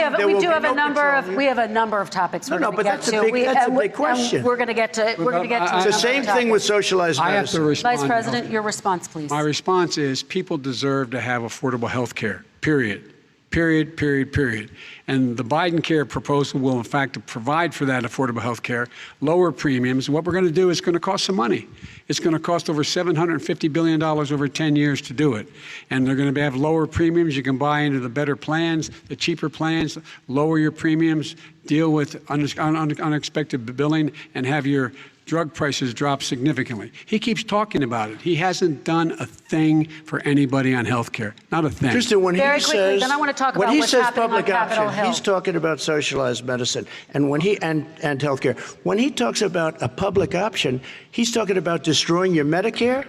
we have a number of topics we're No, going but to get that's a to. big- that's a big and question. We're going to get to. We're going to get to. It's a the number same of thing with topics. socialized I have to medicine. respond. Vice President, your response, please. My response is people deserve to have affordable health care, period. Period, period, period. And the Biden care proposal will, in fact, provide for that affordable health care, lower premiums. What we're going to do is going to cost some money. It's going to cost over $750 billion over 10 years to do it. And they're going to have lower premiums. You can buy into the better plans, the cheaper plans, lower your premiums, deal with unexpected billing, and have your drug prices drop significantly. He keeps talking about it. He hasn't done a thing for anybody on health care. Not a thing. Kristen, when Very he quickly, says, then I want to talk when about he what's says happening on public Capitol option, Hill. he's talking about socialized medicine and health care. When he talks about a public option, he's talking about destroying your Medicare,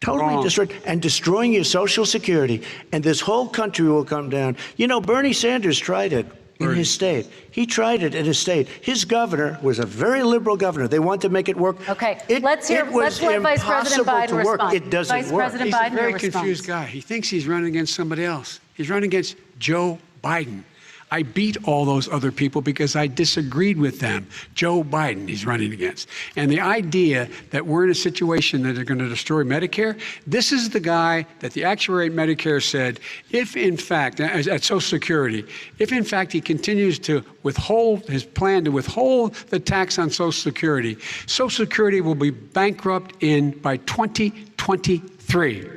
totally destroyed, and destroying your Social Security. And this whole country will come down. You know, Bernie Sanders tried it in his state. He tried it in his state. His governor was a very liberal governor. They want to make it work. Okay, Let's let Vice President Biden respond. It doesn't Vice work. President He's Biden, a very your confused response. guy. He thinks he's running against somebody else. He's running against Joe Biden. I beat all those other people because I disagreed with them. Joe Biden he's running against. And the idea that we're in a situation that they're going to destroy Medicare, this is the guy that the actuary at Medicare said, if in fact, at Social Security, if in fact he continues to withhold his plan to withhold the tax on Social Security will be bankrupt by 2023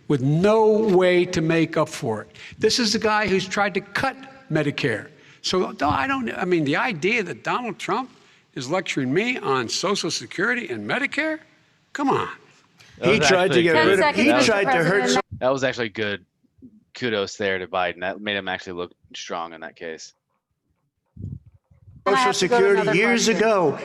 with no way to make up for it. This is the guy who's tried to cut Medicare. So the idea that Donald Trump is lecturing me on Social Security and Medicare, come on. He tried to get rid of. He tried to hurt. That was actually good. Kudos there to Biden. That made him actually look strong in that case. Social Security years ago.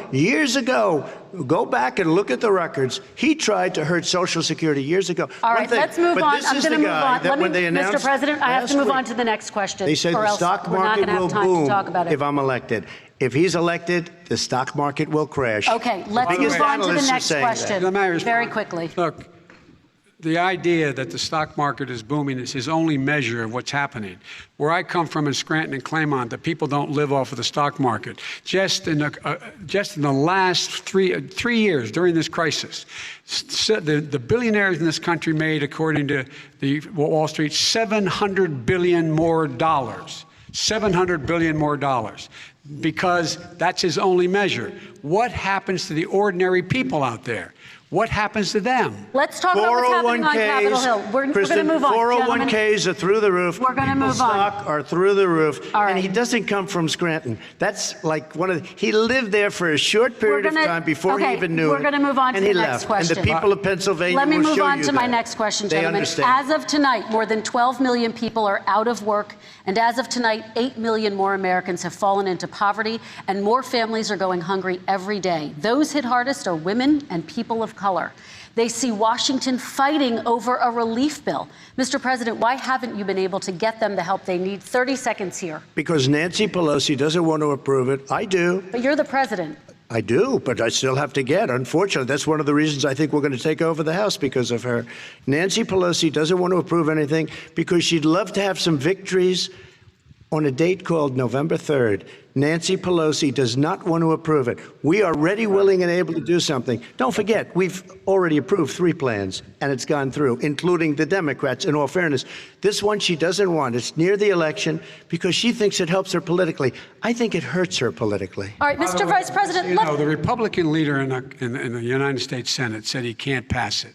Go back and look at the records. He tried to hurt Social Security years ago. All right, let's move on. I'm going to move on. Mr. President, I have to move on to the next question. They say or the else stock we're not market going to have will time to talk boom about it. if I'm elected. If he's elected, the stock market will crash. Okay, let's move on to the next question very quickly. Look, the idea that the stock market is booming is his only measure of what's happening. Where I come from in Scranton and Claymont, the people don't live off of the stock market. Just in the last three years during this crisis, the billionaires in this country made, according to the Wall Street, $700 billion more. $700 billion more, because that's his only measure. What happens to the ordinary people out there? What happens to them? Let's talk about what's happening on Capitol Hill. We're going to move on. 401ks are through the roof. We're going to move on. Stock are through the roof. All right. And he doesn't come from Scranton. That's like he lived there for a short period of time before he even knew it. We're going to move on to the next question. And the people of Pennsylvania Let me will move show on you to my that. next question, They gentlemen. understand. As of tonight, more than 12 million people are out of work. And as of tonight, 8 million more Americans have fallen into poverty, and more families are going hungry every day. Those hit hardest are women and people of color. They see Washington fighting over a relief bill. Mr. President, why haven't you been able to get them the help they need? 30 seconds here. Because Nancy Pelosi doesn't want to approve it. I do. But you're the president. I do, but I still have to get. Unfortunately, that's one of the reasons I think we're going to take over the House, because of her. Nancy Pelosi doesn't want to approve anything because she'd love to have some victories on a date called November 3rd. Nancy Pelosi does not want to approve it. We are ready, willing, and able to do something. Don't forget, we've already approved 3 plans, and it's gone through, including the Democrats, in all fairness. This one she doesn't want. It's near the election because she thinks it helps her politically. I think it hurts her politically. All right, Mr. Vice President. You know, the Republican leader in the United States Senate said he can't pass it.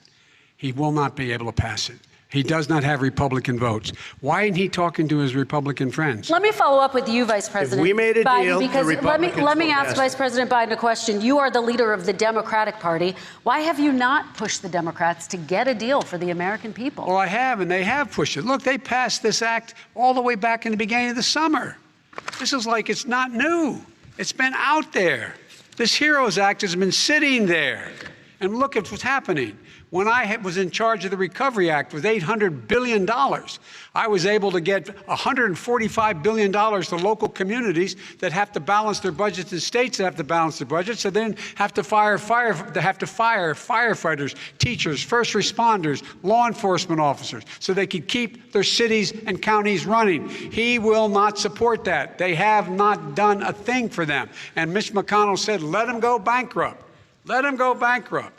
He will not be able to pass it. He does not have Republican votes. Why isn't he talking to his Republican friends? Let me follow up with you, Vice President we made a Biden, deal, the because Republicans let me will ask pass Vice President Biden a question. You are the leader of the Democratic Party. Why have you not pushed the Democrats to get a deal for the American people? Well, I have, and they have pushed it. Look, they passed this act all the way back in the beginning of the summer. This is like it's not new. It's been out there. This HEROES Act has been sitting there. And look at what's happening. When I was in charge of the Recovery Act with $800 billion, I was able to get $145 billion to local communities that have to balance their budgets and states that have to balance their budgets, so then have to fire firefighters, teachers, first responders, law enforcement officers, so they could keep their cities and counties running. He will not support that. They have not done a thing for them. And Mitch McConnell said, let them go bankrupt. Let them go bankrupt.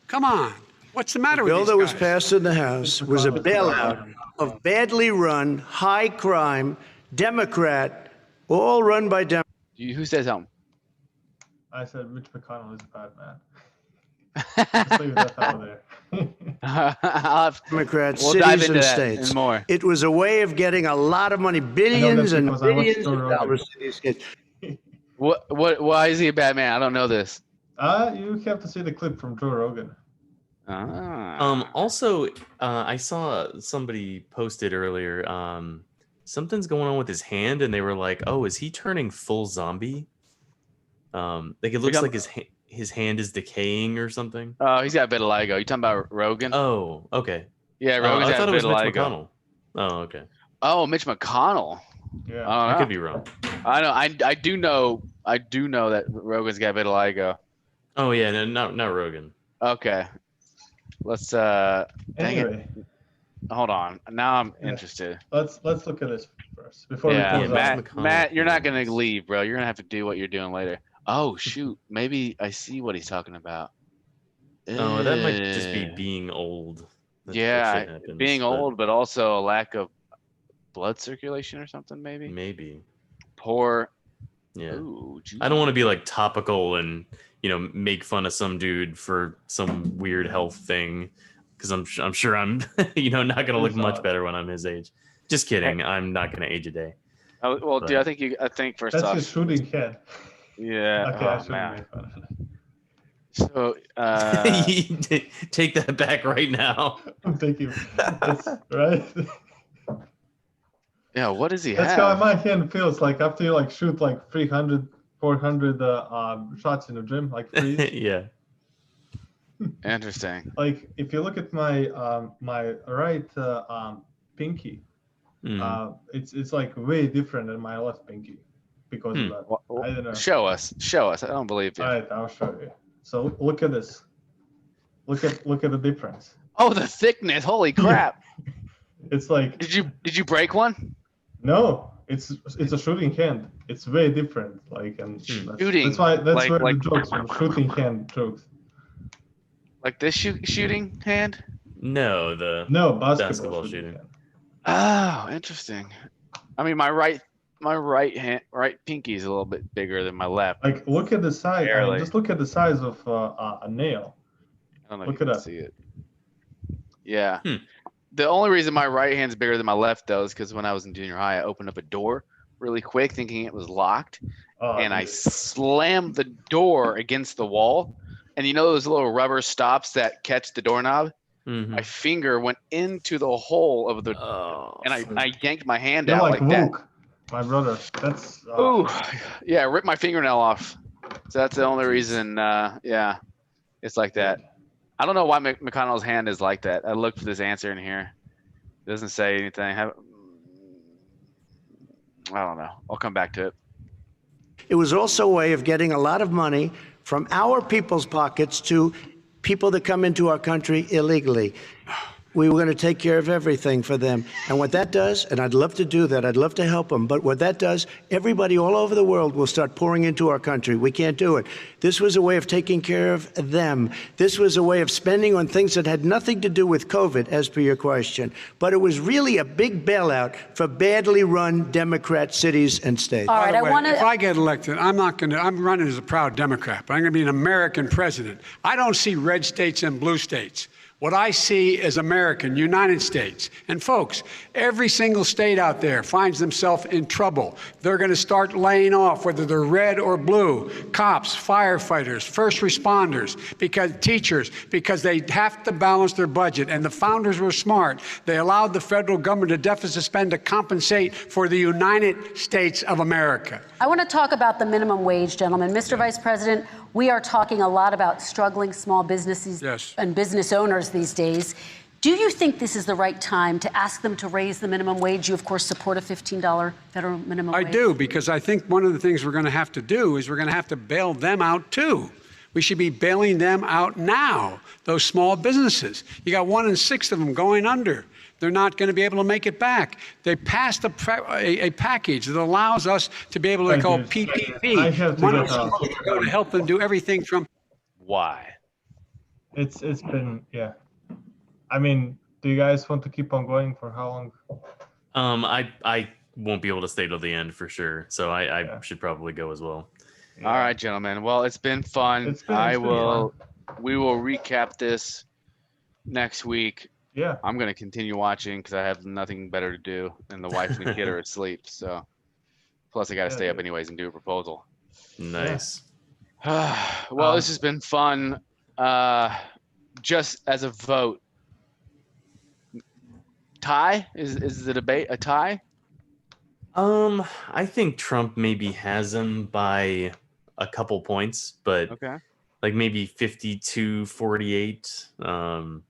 Come on. What's the matter with these guys? The bill that was passed in the House was a bailout of badly run, high crime, Democrat, all run by Democrats. Who says something? I said Mitch McConnell is a bad man. Just leave that out there. Democrats, We'll dive cities, into and that states. and more. It was a way of getting a lot of money, billions and because I watched billions Joe of Rogan. dollars to these kids. Why is he a bad man? I don't know this. You have to see the clip from Joe Rogan. Also, I saw somebody posted earlier. Something's going on with his hand, and they were like, "Oh, is he turning full zombie?" Like it looks like his hand is decaying or something. Oh, he's got vitiligo. You talking about Rogan? Oh, okay. Yeah, Rogan's I got thought it was Mitch vitiligo. McConnell. Oh, okay. Oh, Mitch McConnell. Yeah. I I don't could know. be wrong. I know. I do know that Rogan's got vitiligo. Oh yeah, no, not Rogan. Okay. Let's dang Anyway, it. Hold on. Now I'm interested. let's look at this first before Yeah, we close out. Matt, you're not gonna leave, bro. You're gonna have to do what you're doing later. Oh shoot, maybe I see what he's talking about. Oh, that might just be being old. That shit happens, being but old, but also a lack of blood circulation or something, maybe. Maybe. Poor. Yeah. Ooh, I don't want to be like topical and make fun of some dude for some weird health thing, because I'm sure I'm not gonna look much better when I'm his age. Just kidding. I'm not gonna age a day. Oh, well, But- dude, I think first That's off. his shooting head. Yeah. Okay, I Oh, shouldn't man. make fun of it. So, Take that back right now. Thank you. That's right. yeah, what does he That's have? how my hand feels like after you shoot 300, 400 shots in the gym, freeze. Yeah. Interesting. If you look at my my right pinky, it's way different than my left pinky because of that. I don't know. Show us. I don't believe you. All right, I'll show you. So look at this. Look at the difference. Oh, the thickness! Holy crap! It's like. Did you break one? No, it's a shooting hand. It's way different. Shooting. That's why Like- where the jokes, shooting hand jokes. Like this shooting hand? No, the No, basketball shooting shooting. hand. Oh, interesting. I mean, my right pinky is a little bit bigger than my left. Look at the size. Barely. Just look at the size of a nail. I don't know Look if you it can up. see it. Yeah. Hmm. The only reason my right hand's bigger than my left, though, is because when I was in junior high, I opened up a door really quick thinking it was locked. Oh, And I dude. slammed the door against the wall. And you know those little rubber stops that catch the doorknob? Mhm. My finger went into the hole of the, Oh, and I yanked my hand You're out like like that. Wook, my brother. That's Ooh, yeah, ripped my fingernail off. So that's the only Jeez. reason. Yeah, it's like that. I don't know why McConnell's hand is like that. I looked for this answer in here. It doesn't say anything. I don't know. I'll come back to it. It was also a way of getting a lot of money from our people's pockets to people that come into our country illegally. We were going to take care of everything for them. And what that does, and I'd love to do that, I'd love to help them, but what that does, everybody all over the world will start pouring into our country. We can't do it. This was a way of taking care of them. This was a way of spending on things that had nothing to do with COVID, as per your question. But it was really a big bailout for badly run Democrat cities and states. All right, By the I way, want if to. I get elected, I'm running as a proud Democrat, but I'm going to be an American president. I don't see red states and blue states. What I see is American, United States. And folks, every single state out there finds themselves in trouble. They're going to start laying off, whether they're red or blue, cops, firefighters, first responders, because they have to balance their budget. And the founders were smart. They allowed the federal government to deficit spend to compensate for the United States of America. I want to talk about the minimum wage, gentlemen. Mr. Vice President, we are talking a lot about struggling small businesses and business owners these days. Do you think this is the right time to ask them to raise the minimum wage? You, of course, support a $15 federal minimum wage. I do, because I think one of the things we're going to have to do is we're going to have to bail them out, too. We should be bailing them out now, those small businesses. You got 1 in 6 of them going under. They're not going to be able to make it back. They passed a package that allows us to be able to call PPP. Money to go to help them do everything from. Why? It's been, yeah. I mean, do you guys want to keep on going for how long? I won't be able to stay till the end for sure, so I should probably go as well. Yeah. All right, gentlemen. Well, it's been fun. We will recap this next week. Yeah. I'm going to continue watching because I have nothing better to do, and the wife and the kid are asleep. So, plus I got to stay up anyways and do a proposal. Nice. Well, this has been fun. Just as a vote, tie is the debate a tie? I think Trump maybe has him by a couple points, but okay, like maybe 52-48.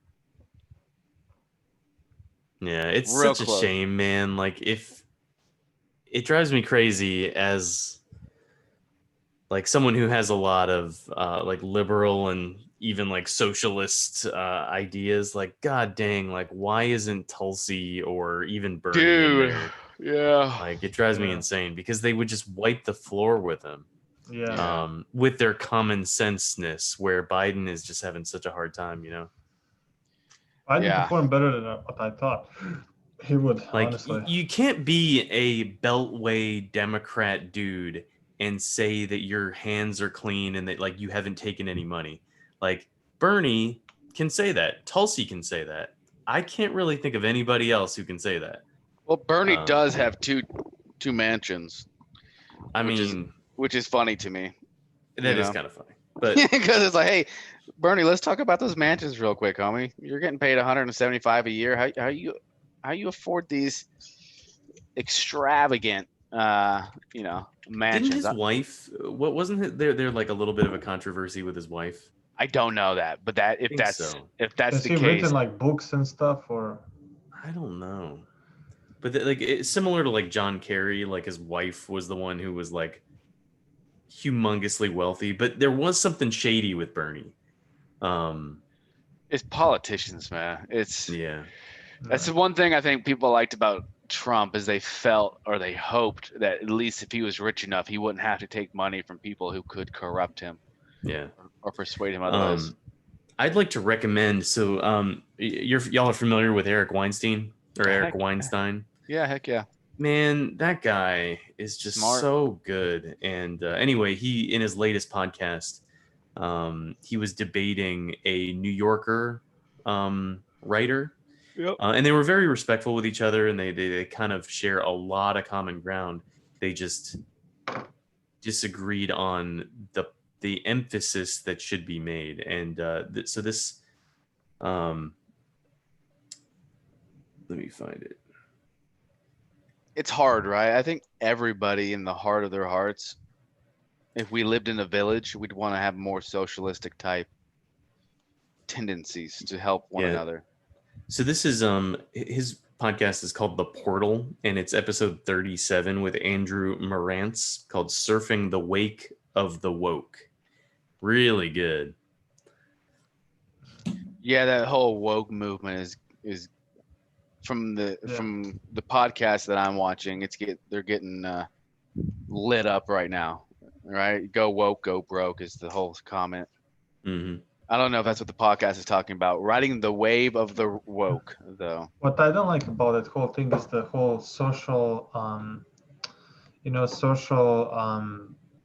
Yeah, it's Real such close. a shame, man. Like, if it drives me crazy as like someone who has a lot of like liberal and even like socialist ideas, like, god dang, like, why isn't Tulsi or even Bernie in there? Yeah, Like, it drives me insane because they would just wipe the floor with him. Yeah. With their common senseness, where Biden is just having such a hard time, you know. Biden performed better than what I thought he would. Like, honestly, you can't be a Beltway Democrat dude and say that your hands are clean and that like you haven't taken any money. Like, Bernie can say that. Tulsi can say that. I can't really think of anybody else who can say that. Well, Bernie does have two mansions. Which is funny to me. That is kind of funny, but because it's like, hey, Bernie, let's talk about those mansions real quick, homie. You're getting paid $175 a year. How you afford these extravagant, mansions? Didn't his wife? What wasn't there like a little bit of a controversy with his wife? I don't know that, but if that's has the he case, written like books and stuff, or I don't know. But like, it's similar to like John Kerry. Like, his wife was the one who was like humongously wealthy, but there was something shady with Bernie. It's politicians, man. That's the one thing I think people liked about Trump is they felt or they hoped that at least if he was rich enough, he wouldn't have to take money from people who could corrupt him. Yeah. Or persuade him otherwise. I'd like to recommend. So, y'all are familiar with Eric Weinstein or Eric Weinstein? Yeah, heck yeah. Man, that guy is just Smart. so good. And anyway, he in his latest podcast he was debating a New Yorker writer. Yep. And they were very respectful with each other, and they kind of share a lot of common ground. They just disagreed on the emphasis that should be made. And so this, let me find it. It's hard, right? I think everybody in the heart of their hearts, if we lived in a village, we'd want to have more socialistic type tendencies to help one Yeah. another. So this is his podcast is called The Portal, and it's episode 37 with Andrew Marantz, called Surfing the Wake of the Woke. Really good. Yeah, that whole woke movement is from the podcast that I'm watching. They're getting lit up right now, right? Go woke, go broke is the whole comment. Mm-hmm. I don't know if that's what the podcast is talking about. Riding the wave of the woke, though. What I don't like about that whole thing is the whole social,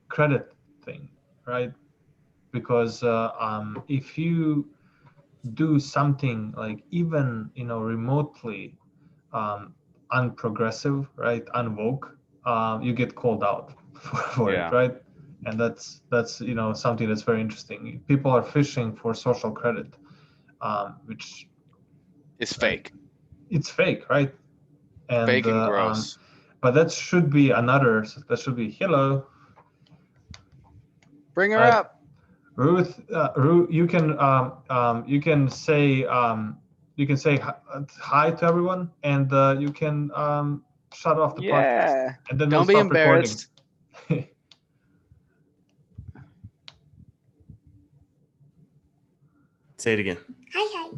credit thing, right? Because if you do something like even remotely unprogressive, right, unwoke, you get called out for Yeah. it, right? And that's something that's very interesting. People are fishing for social credit, which It's fake. it's fake, right? And Fake and gross. but that should be hello. Bring her Right. up. Ruth, you can say hi to everyone, and you can shut off the podcast, Yeah. and then Don't we'll be stop recording. embarrassed. Say it again. Hi.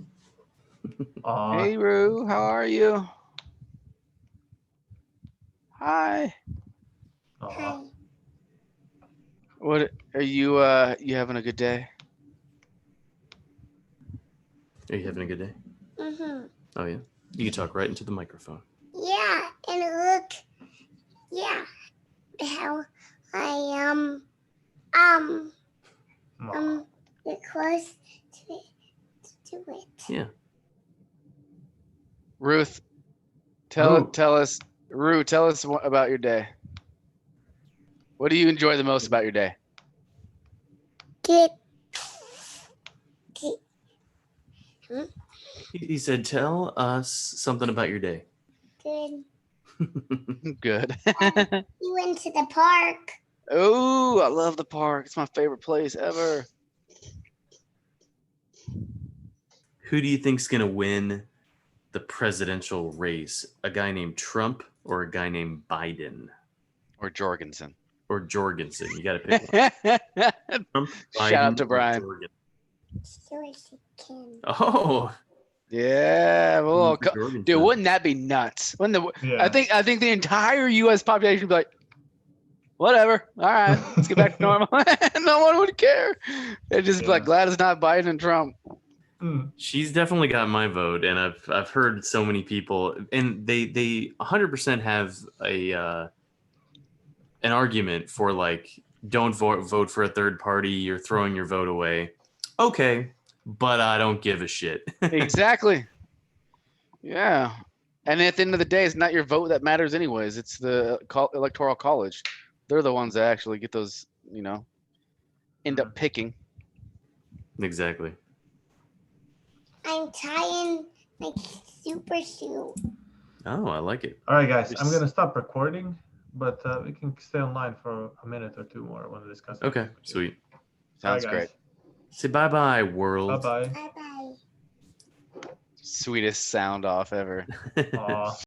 Aw, Hey, Rue. How are you? Hi. aw. What are you? You having a good day? Are you having a good day? Mhm. Oh yeah. You can talk right into the microphone. Yeah, and look. Yeah, how I Aw. get close to it. Yeah. Ruth, Rue. tell us about your day. What do you enjoy the most about your day? Get. He said, "Tell us something about your day." Good. Good. You went to the park. Oh, I love the park. It's my favorite place ever. Who do you think's gonna win the presidential race? A guy named Trump or a guy named Biden Or Jorgensen. or Jorgensen? You got to pick one. Trump, Shout out Biden, to or Brian. Jorgensen. Sure she can. Oh, Yeah, well, Jorgensen. dude, wouldn't that be nuts? Yeah. I think the entire U.S. population would be like, whatever, all right, let's get back to normal. No one would care. They'd just be like, Yeah. glad it's not Biden and Trump. She's definitely got my vote, and I've heard so many people, and they 100% have an argument for like, don't vote for a third party. You're throwing your vote away. Okay, but I don't give a shit. Exactly. Yeah. And at the end of the day, it's not your vote that matters anyways. It's the electoral college. They're the ones that actually get those, end up picking. Exactly. I'm tying my super suit. Oh, I like it. All right, guys, I'm gonna stop recording, but we can stay online for a minute or two more. I want to discuss. Okay, sweet. Sounds Bye, great. guys. Say bye-bye, world. Bye Bye bye. Sweetest sound off ever. bye.